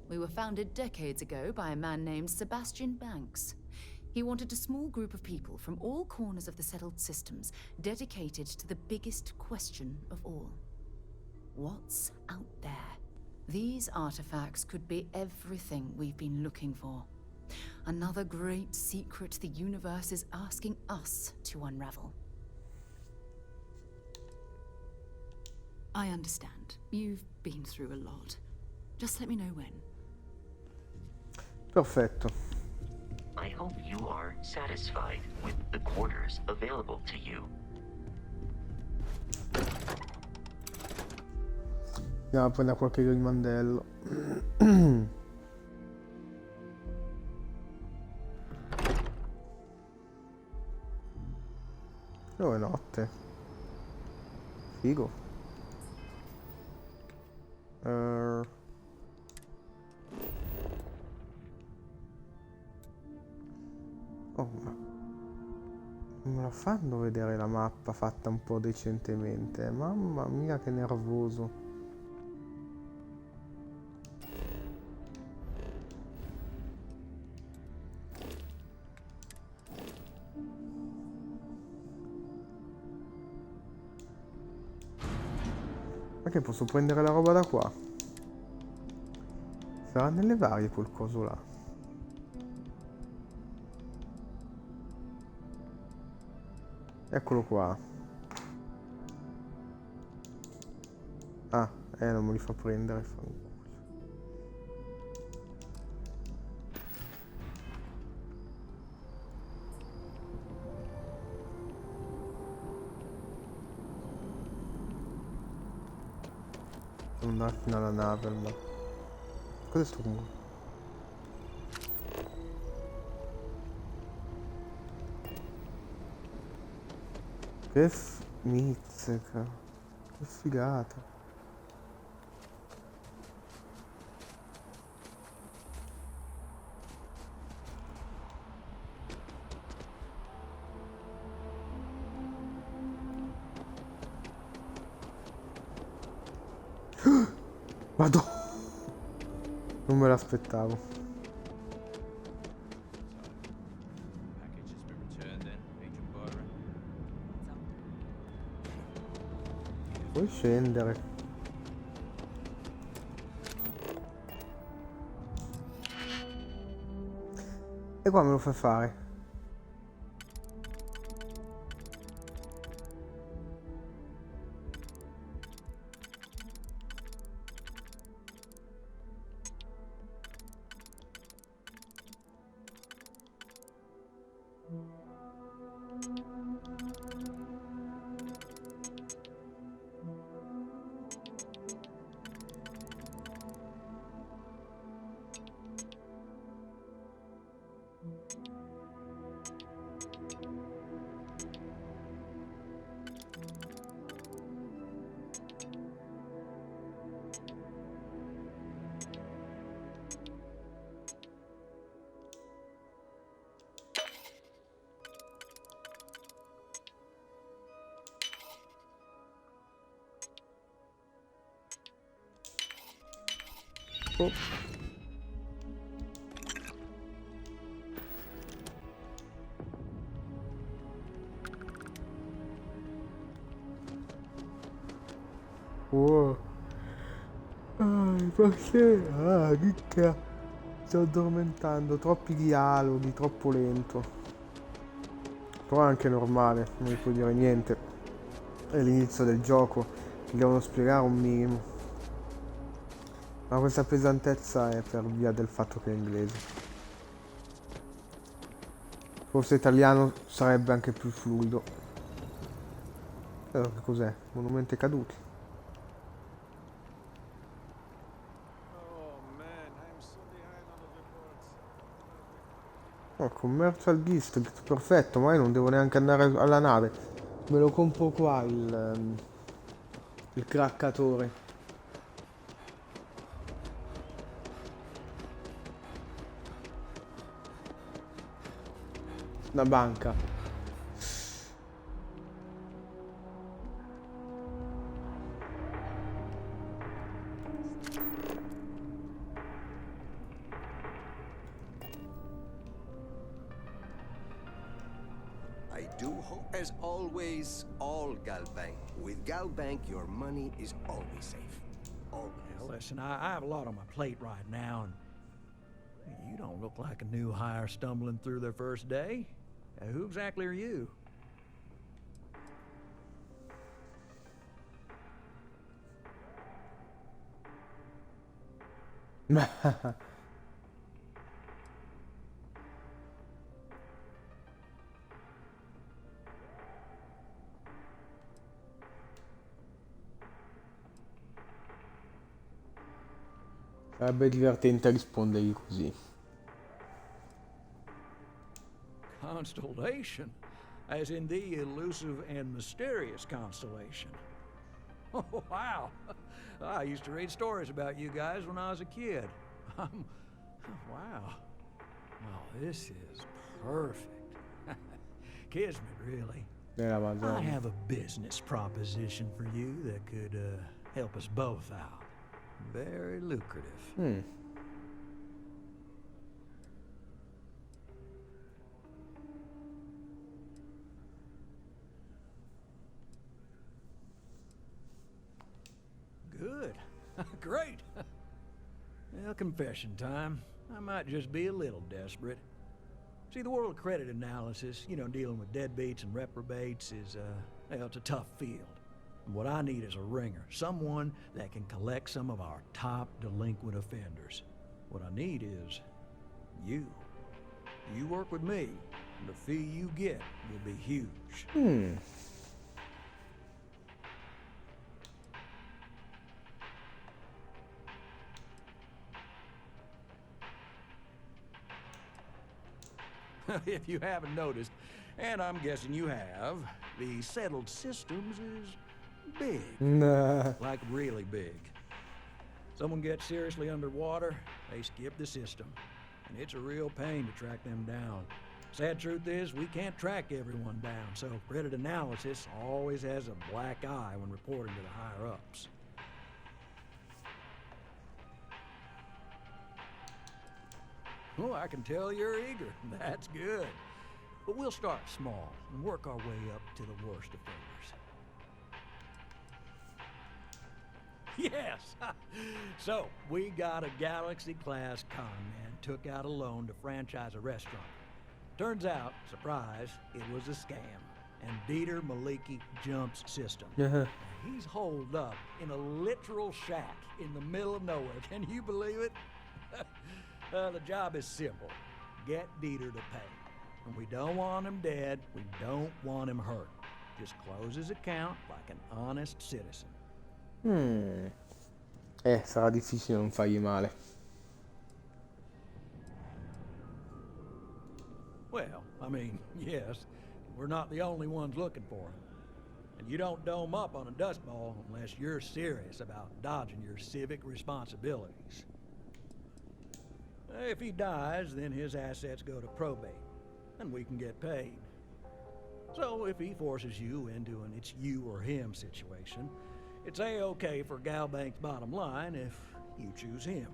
We were founded decades ago by a man named Sebastian Banks. He wanted a small group of people from all corners of the settled systems dedicated to the biggest question of all. What's out there? These artifacts could be everything we've been looking for. Another great secret the universe is asking us to unravel. I understand. You've been through a lot. Just let me know when. Perfetto. I hope you are satisfied with the quarters available to you. Andiamo a prendere qualche rimandello. Oh, è notte. Figo. Oh, ma non me la fanno vedere la mappa fatta un po' decentemente. Mamma mia, che nervoso. Ma che posso prendere la roba da qua? Sarà nelle varie quel coso là. Eccolo qua. Ah, non me li fa prendere. Fanculo. Devo andare fino alla nave, ma... Cos'è sto comunque? Che mizzica. Che figata. Vado. Non me l'aspettavo. Puoi scendere. E qua me lo fai fare. Oh. Wow. Perché? Ricca. Sto addormentando. Troppi dialoghi, troppo lento. Però è anche normale, non mi puoi dire niente. È l'inizio del gioco, ti devono spiegare un minimo. Ma questa pesantezza è per via del fatto che è inglese. Forse italiano sarebbe anche più fluido. Però che cos'è? Monumenti caduti. Oh, commercial district, perfetto, ma io non devo neanche andare alla nave. Me lo compro qua il craccatore. Una banca. I do hope, as always, all Galbank. With Galbank, your money is always safe. Always. Well, listen, I have a lot on my plate right now, and You don't look like a new hire stumbling through their first day. Who exactly are you? Sarebbe divertente rispondergli così. Constellation, as in the elusive and mysterious constellation. Oh, wow. I used to read stories about you guys when I was a kid. Wow. Well, this is perfect. Kismet, really. I have a business proposition for you that could help us both out. Very lucrative. Good. Great. Well, confession time. I might just be a little desperate. See, the world of credit analysis, you know, dealing with deadbeats and reprobates is, well, it's a tough field. And what I need is a ringer, someone that can collect some of our top delinquent offenders. What I need is you. You work with me, and the fee you get will be huge. If you haven't noticed, and I'm guessing you have, the settled systems is big. Nah. Like really big. Someone gets seriously underwater, they skip the system. And it's a real pain to track them down. Sad truth is, we can't track everyone down, so credit analysis always has a black eye when reporting to the higher-ups. Oh, I can tell you're eager. That's good. But we'll start small and work our way up to the worst offenders. Yes! So, we got a Galaxy-class con man took out a loan to franchise a restaurant. Turns out, surprise, it was a scam. And Dieter Maliki jumps system. He's holed up in a literal shack in the middle of nowhere. Can you believe it? The job is simple. Get Dieter to pay. And we don't want him dead, we don't want him hurt. Just close his account like an honest citizen. Sarà difficile non fargli male. Well, I mean, yes, we're not the only ones looking for him. And you don't dome up on a dust ball unless you're serious about dodging your civic responsibilities. If he dies, then his assets go to probate, and we can get paid. So if he forces you into an it's you or him situation, it's A-okay for Galbank's bottom line if you choose him.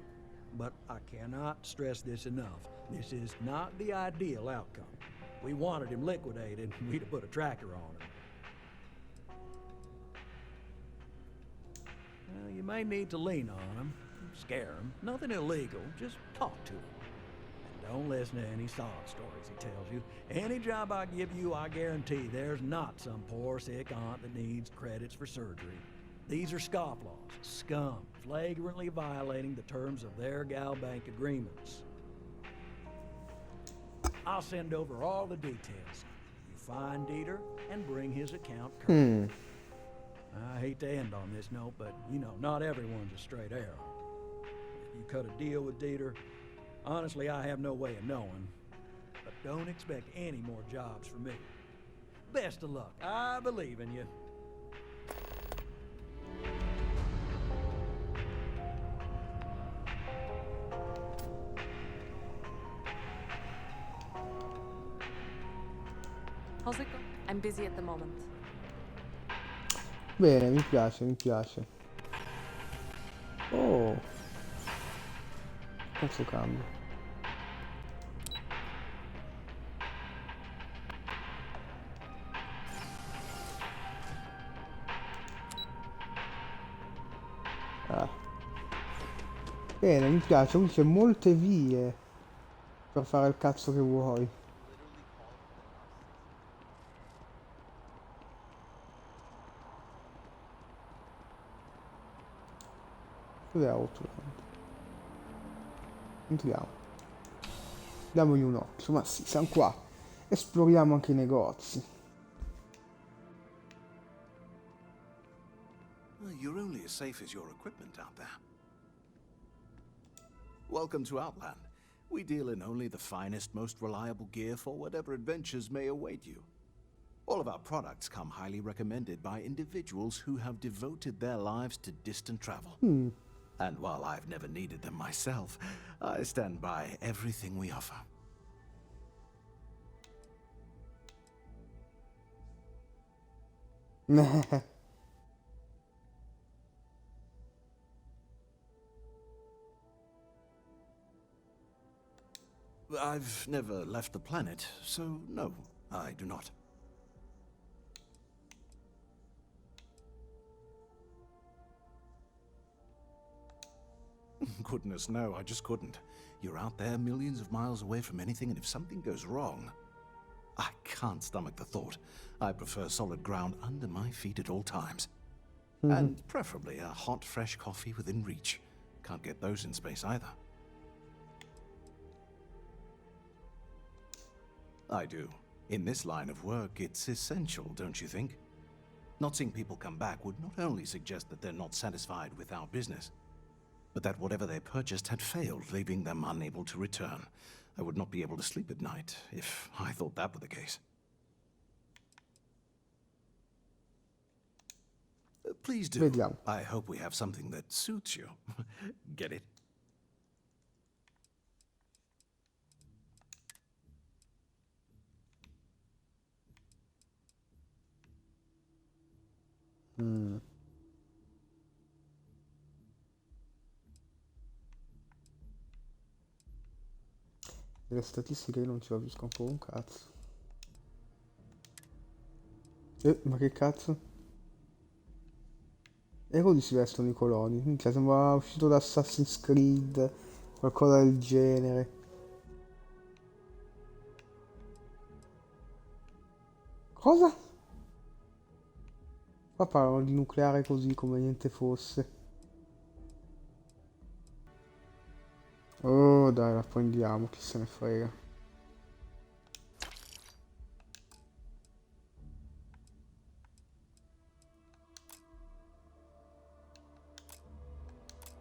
But I cannot stress this enough. This is not the ideal outcome. We wanted him liquidated, we'd have put a tracker on him. Well, you may need to lean on him. Scare him. Nothing illegal. Just talk to him. And don't listen to any sob stories he tells you. Any job I give you, I guarantee there's not some poor sick aunt that needs credits for surgery. These are scofflaws, scum, flagrantly violating the terms of their Galbank agreements. I'll send over all the details. You find Dieter and bring his account current. I hate to end on this note, but you know, not everyone's a straight arrow. You cut a deal with Dieter. Honestly, I have no way of knowing. But don't expect any more jobs from me. Best of luck. I believe in you. How's it going? I'm busy at the moment. Bene, mi piace, mi piace. Oh. Cazzo cambio. Bene, mi piace, qui c'è molte vie. per fare il cazzo che vuoi. Cos'è Outland? Entriamo. Diamogli un occhio, ma sì, siamo qua. Esploriamo anche i negozi. You're only as safe as your equipment out there. Welcome to Outland. We deal in only the finest, most reliable gear for whatever adventures may await you. All of our products come highly recommended by individuals who have devoted their lives to distant travel. And while I've never needed them myself, I stand by everything we offer. I've never left the planet, so no, I do not. Goodness, no, I just couldn't. You're out there millions of miles away from anything, and if something goes wrong, I can't stomach the thought. I prefer solid ground under my feet at all times. And preferably a hot, fresh coffee within reach. Can't get those in space either. I do. In this line of work, it's essential, don't you think? Not seeing people come back would not only suggest that they're not satisfied with our business, but that whatever they purchased had failed, leaving them unable to return. I would not be able to sleep at night if I thought that were the case. Please do. Vediamo. I hope we have something that suits you. Get it? Le statistiche io non ci capisco ancora un cazzo. Ma che cazzo? E così si vestono i coloni. Minchia, sembra uscito da Assassin's Creed, qualcosa del genere. Cosa? Qua parlano di nucleare così come niente fosse. Oh dai, la prendiamo, chi se ne frega.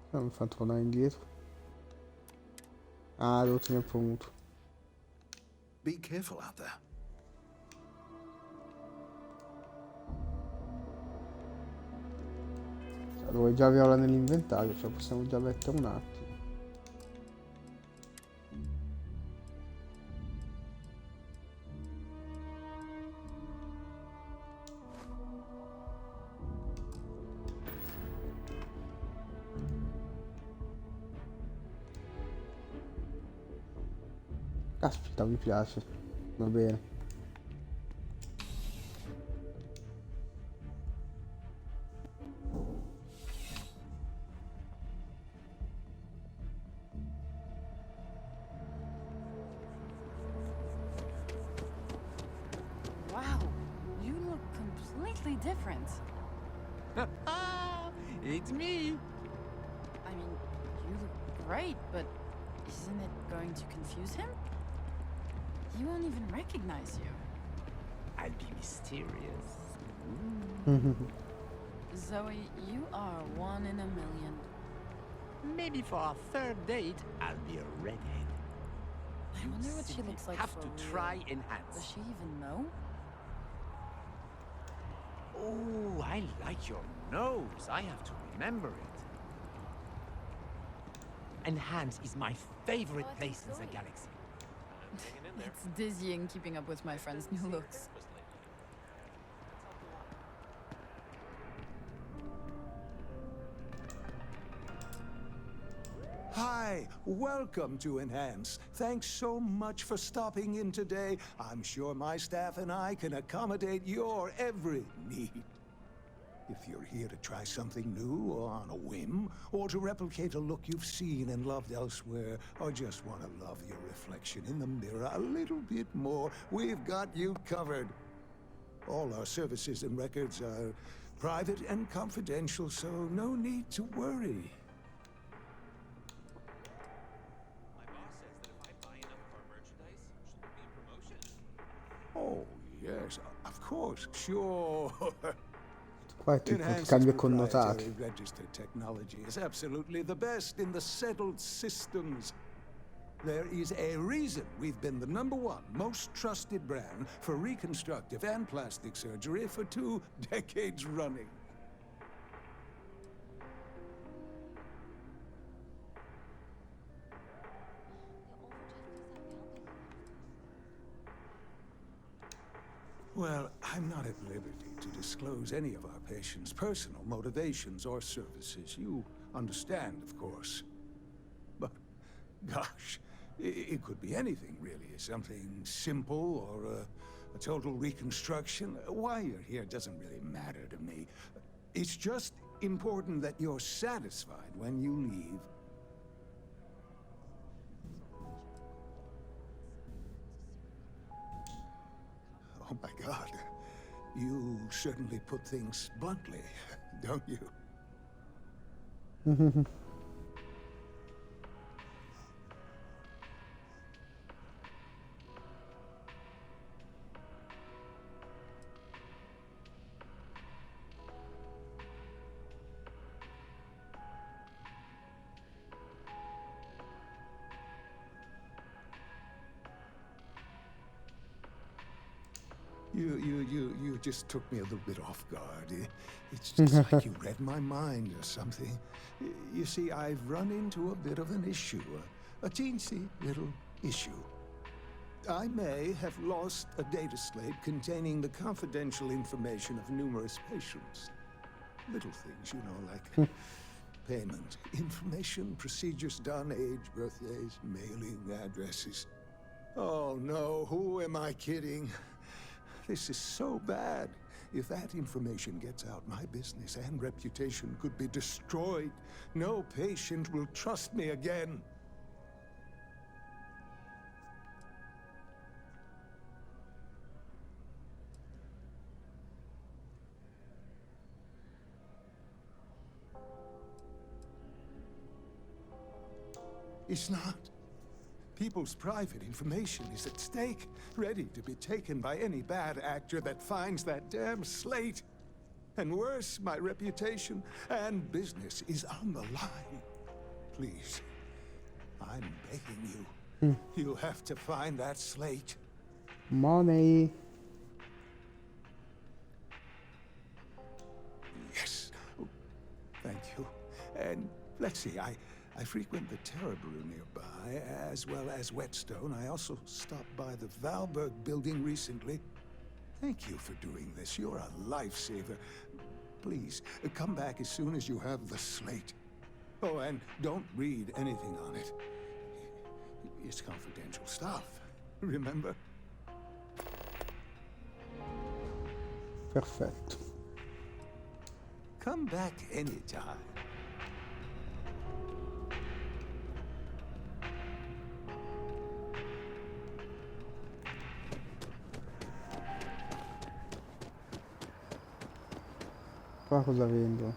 Non mi fa tornare indietro. Ah, devo tenere premuto. Be careful out there. Cioè, dovrei già averla nell'inventario, cioè possiamo già mettere un attimo. Caspita, mi piace. Va bene. Wow, you look completely different. It's me. I mean, you look great, but isn't it going to confuse him? He won't even recognize you. I'll be mysterious. Zoe, you are one in a million. Maybe for our third date, I'll be a redhead. I wonder what she looks like Have for to real. try Does enhance. she even know? Oh, I like your nose. I have to remember it. Enhance is my favorite place in the galaxy. It's dizzying keeping up with my friend's new looks. Hi, welcome to Enhance. Thanks so much for stopping in today. I'm sure my staff and I can accommodate your every need. If you're here to try something new or on a whim, or to replicate a look you've seen and loved elsewhere, or just want to love your reflection in the mirror a little bit more, we've got you covered. All our services and records are private and confidential, so no need to worry. Oh, yes, of course, sure. Qua è tipo ti Enhanced's cambia connotati. proprietary registered technology is absolutely the best in the settled systems. There is a reason we've been the #1 most trusted brand for reconstructive and plastic surgery for 2 decades running. Well, I'm not at liberty to disclose any of our patients' personal motivations or services. You understand, of course. But, gosh, it could be anything, really. Something simple or a total reconstruction. Why you're here doesn't really matter to me. It's just important that you're satisfied when you leave. Oh my God. You certainly put things bluntly, don't you? You just took me a little bit off guard. It's just like you read my mind or something. You see, I've run into a bit of an issue, a teensy little issue. I may have lost a data slate containing the confidential information of numerous patients. Little things, you know, like payment, information, procedures done, age, birthdays, mailing addresses. Oh no, who am I kidding? This is so bad. If that information gets out, my business and reputation could be destroyed. No patient will trust me again. It's not. People's private information is at stake, ready to be taken by any bad actor that finds that damn slate. And worse, my reputation and business is on the line. Please, I'm begging you. You'll have to find that slate. Money. Yes. Oh, thank you. And let's see, I frequent the Terrabrew nearby, as well as Whetstone. I also stopped by the Valberg building recently. Thank you for doing this. You're a lifesaver. Please, come back as soon as you have the slate. Oh, and don't read anything on it. It's confidential stuff, remember? Perfetto. Come back anytime. Qua cosa vendo?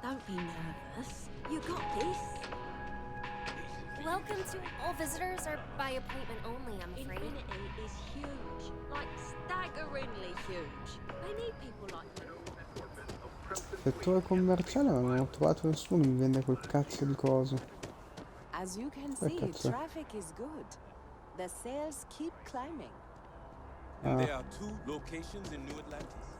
Don't be nervous. You got this. Welcome to all visitors are by appointment only, I'm afraid. Infinity is huge. Like staggeringly huge. They need people like you. Settore commerciale non ho trovato nessuno che mi vende quel cazzo di coso. As you can see, cazzo. traffic is good. The sales keep climbing. And there are 2 locations in New Atlantis.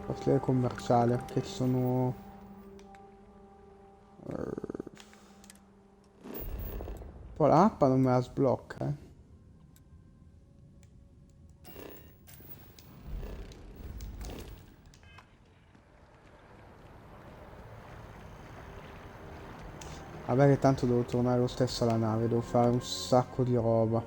Quartiere commerciale, che ci sono... Poi la mappa non me la sblocca, eh. Vabbè che tanto devo tornare lo stesso alla nave, devo fare un sacco di roba.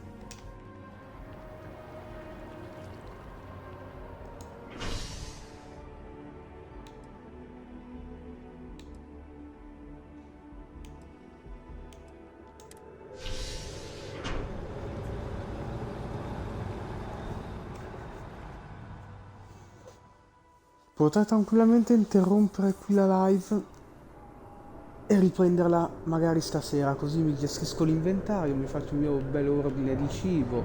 Potrei tranquillamente interrompere qui la live e riprenderla magari stasera, così mi gestisco l'inventario, mi faccio il mio bel ordine di cibo.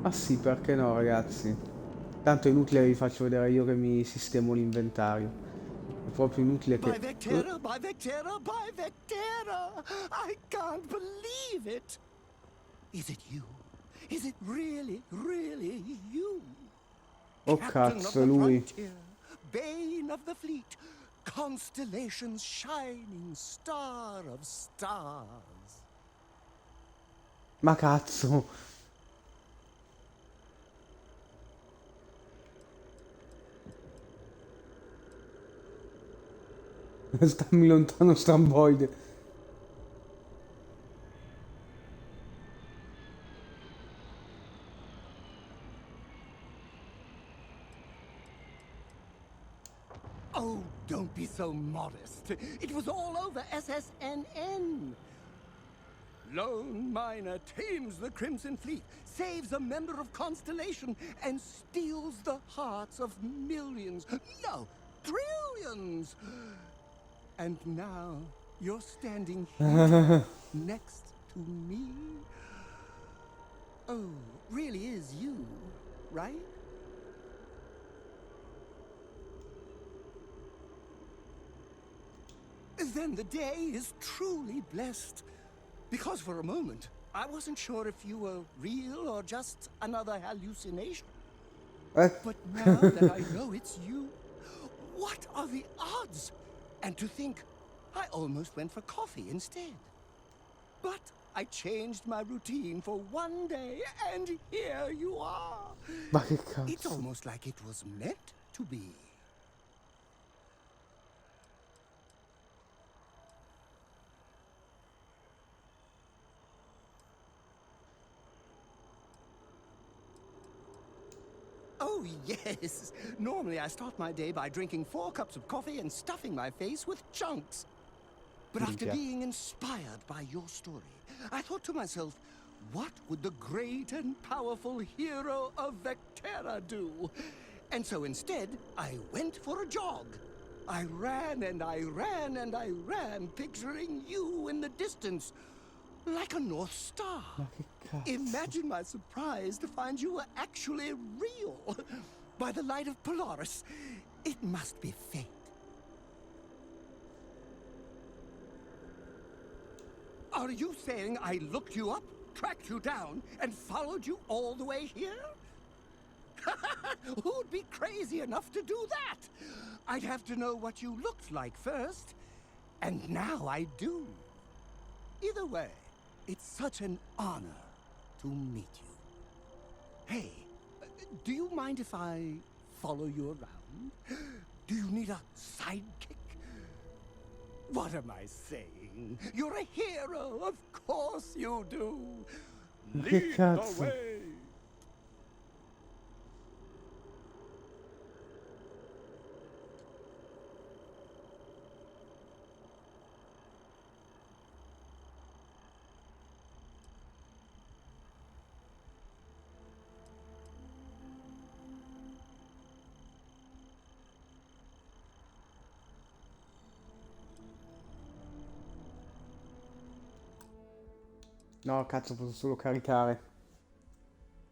Ah sì, perché no, ragazzi? Tanto è inutile che vi faccio vedere io che mi sistemo l'inventario. È proprio inutile che... By Vectera, by Vectera, by Vectera! I can't believe it! Is it you? Is it really, really you? Oh Captain of cazzo, the è lui. frontier, Bane of the fleet, Constellation's shining star of stars. Ma cazzo. Stammi lontano, stramboide. Oh, don't be so modest. It was all over SSNN. Lone miner tames the Crimson Fleet, saves a member of Constellation, and steals the hearts of millions. No, trillions! And now you're standing here next to me. Oh, really is you, right? Then the day is truly blessed. Because for a moment, I wasn't sure if you were real or just another hallucination. But now that I know it's you, what are the odds? And to think, I almost went for coffee instead. But I changed my routine for one day, and here you are. Ma che cazzo? It's almost like it was meant to be. Oh, yes. Normally I start my day by drinking 4 cups of coffee and stuffing my face with chunks. But after being inspired by your story, I thought to myself, what would the great and powerful hero of Vectera do? And so instead, I went for a jog. I ran and I ran and I ran, picturing you in the distance, like a North Star. Imagine my surprise to find you were actually real. By the light of Polaris, it must be fate. Are you saying I looked you up, tracked you down, and followed you all the way here? Who'd be crazy enough to do that? I'd have to know what you looked like first. And now I do. Either way, it's such an honor to meet you. Hey, do you mind if I follow you around? Do you need a sidekick? What am I saying? You're a hero, of course you do. Lead the way. No, cazzo, posso solo caricare.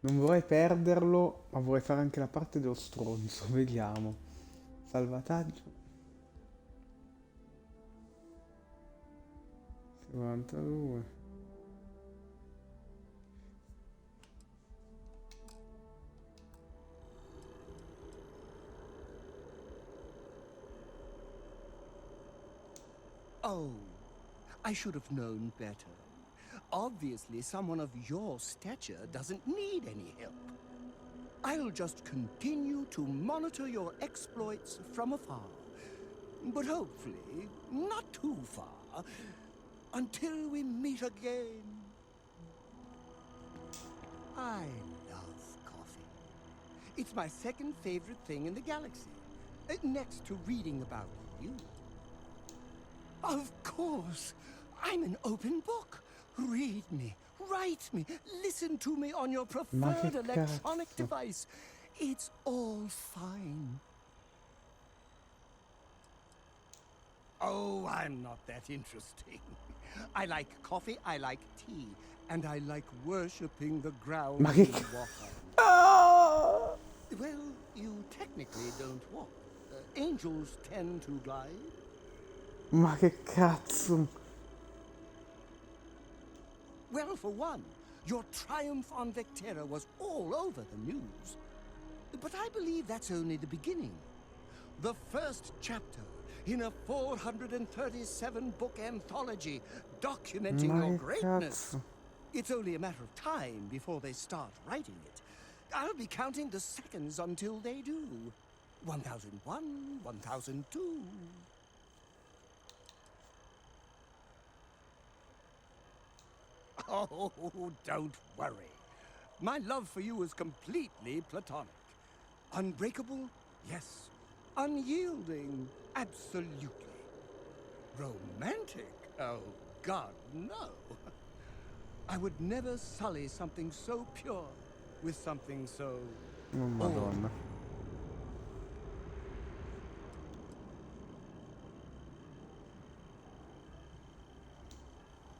Non vorrei perderlo, ma vorrei fare anche la parte dello stronzo. Vediamo. Salvataggio. 92. Oh, I should have known better. Obviously, someone of your stature doesn't need any help. I'll just continue to monitor your exploits from afar. but hopefully not too far, until we meet again. I love coffee. It's my second favorite thing in the galaxy, next to reading about you. Of course, I'm an open book. Read me, write me, listen to me on your preferred electronic device. It's all fine. Oh, I'm not that interesting. I like coffee, I like tea, and I like worshipping the ground Ma we che walk on. Well, you technically don't walk. Angels tend to glide. Ma che cazzo? Well, for one, your triumph on Vectera was all over the news. But I believe that's only the beginning. The first chapter in a 437-book anthology documenting Ma your che greatness. cazzo? It's only a matter of time before they start writing it. I'll be counting the seconds until they do. 1001, 1002. Oh, don't worry. My love for you is completely platonic. Unbreakable? Yes. Unyielding? Absolutely. Romantic? Oh, God, no. I would never sully something so pure with something so... Oh, Madonna.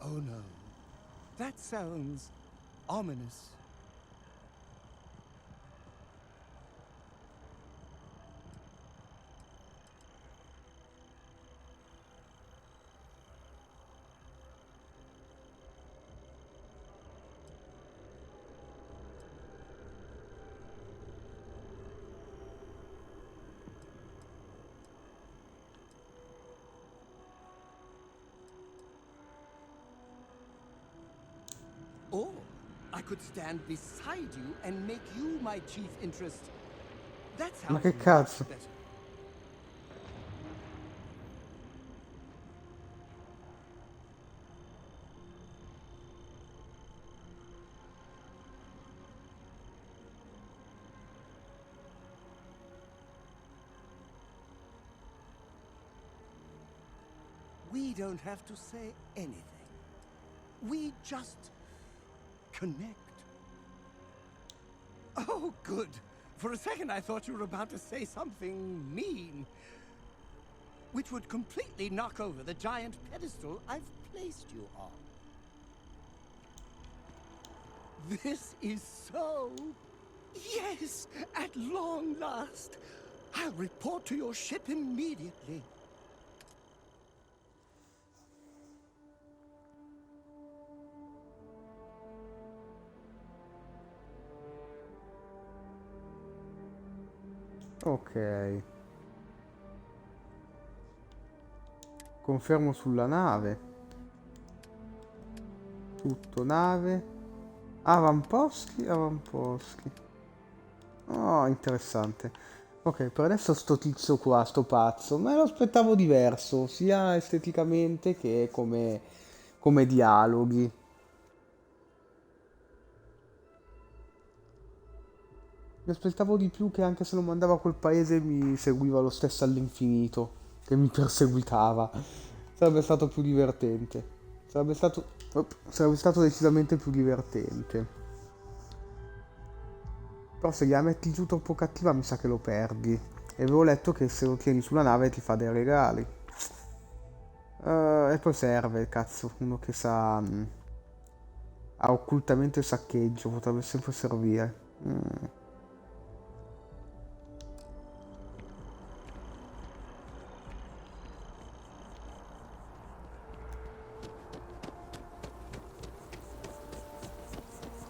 Oh, no. That sounds ominous. Or I could stand beside you and make you my chief interest. That Ma sounds che much cazzo? better. We don't have to say anything. We just connect. Oh, good. For a second I thought you were about to say something mean, which would completely knock over the giant pedestal I've placed you on. This is so... Yes, at long last. I'll report to your ship immediately. Ok. Confermo sulla nave. Tutto nave. Avamposti, avamposti. Oh, interessante. Ok, per adesso sto tizio qua, sto pazzo, me lo aspettavo diverso, sia esteticamente che come dialoghi. Mi aspettavo di più che anche se lo mandava a quel paese mi seguiva lo stesso all'infinito, che mi perseguitava. Sarebbe stato più divertente. Sarebbe stato decisamente più divertente. Però se gliela metti giù troppo cattiva mi sa che lo perdi. E avevo letto che se lo tieni sulla nave ti fa dei regali. E poi serve, cazzo, uno che sa... ha occultamento e saccheggio, potrebbe sempre servire.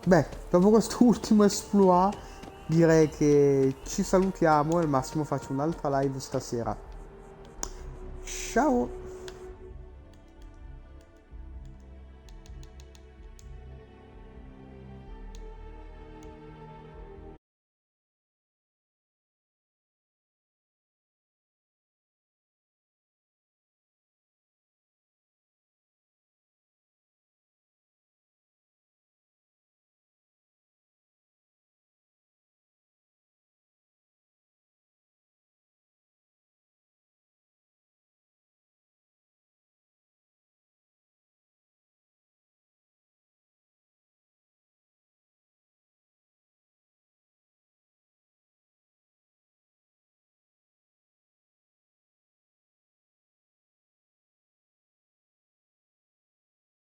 Beh, dopo questo ultimo exploit direi che ci salutiamo e al massimo faccio un'altra live stasera. Ciao!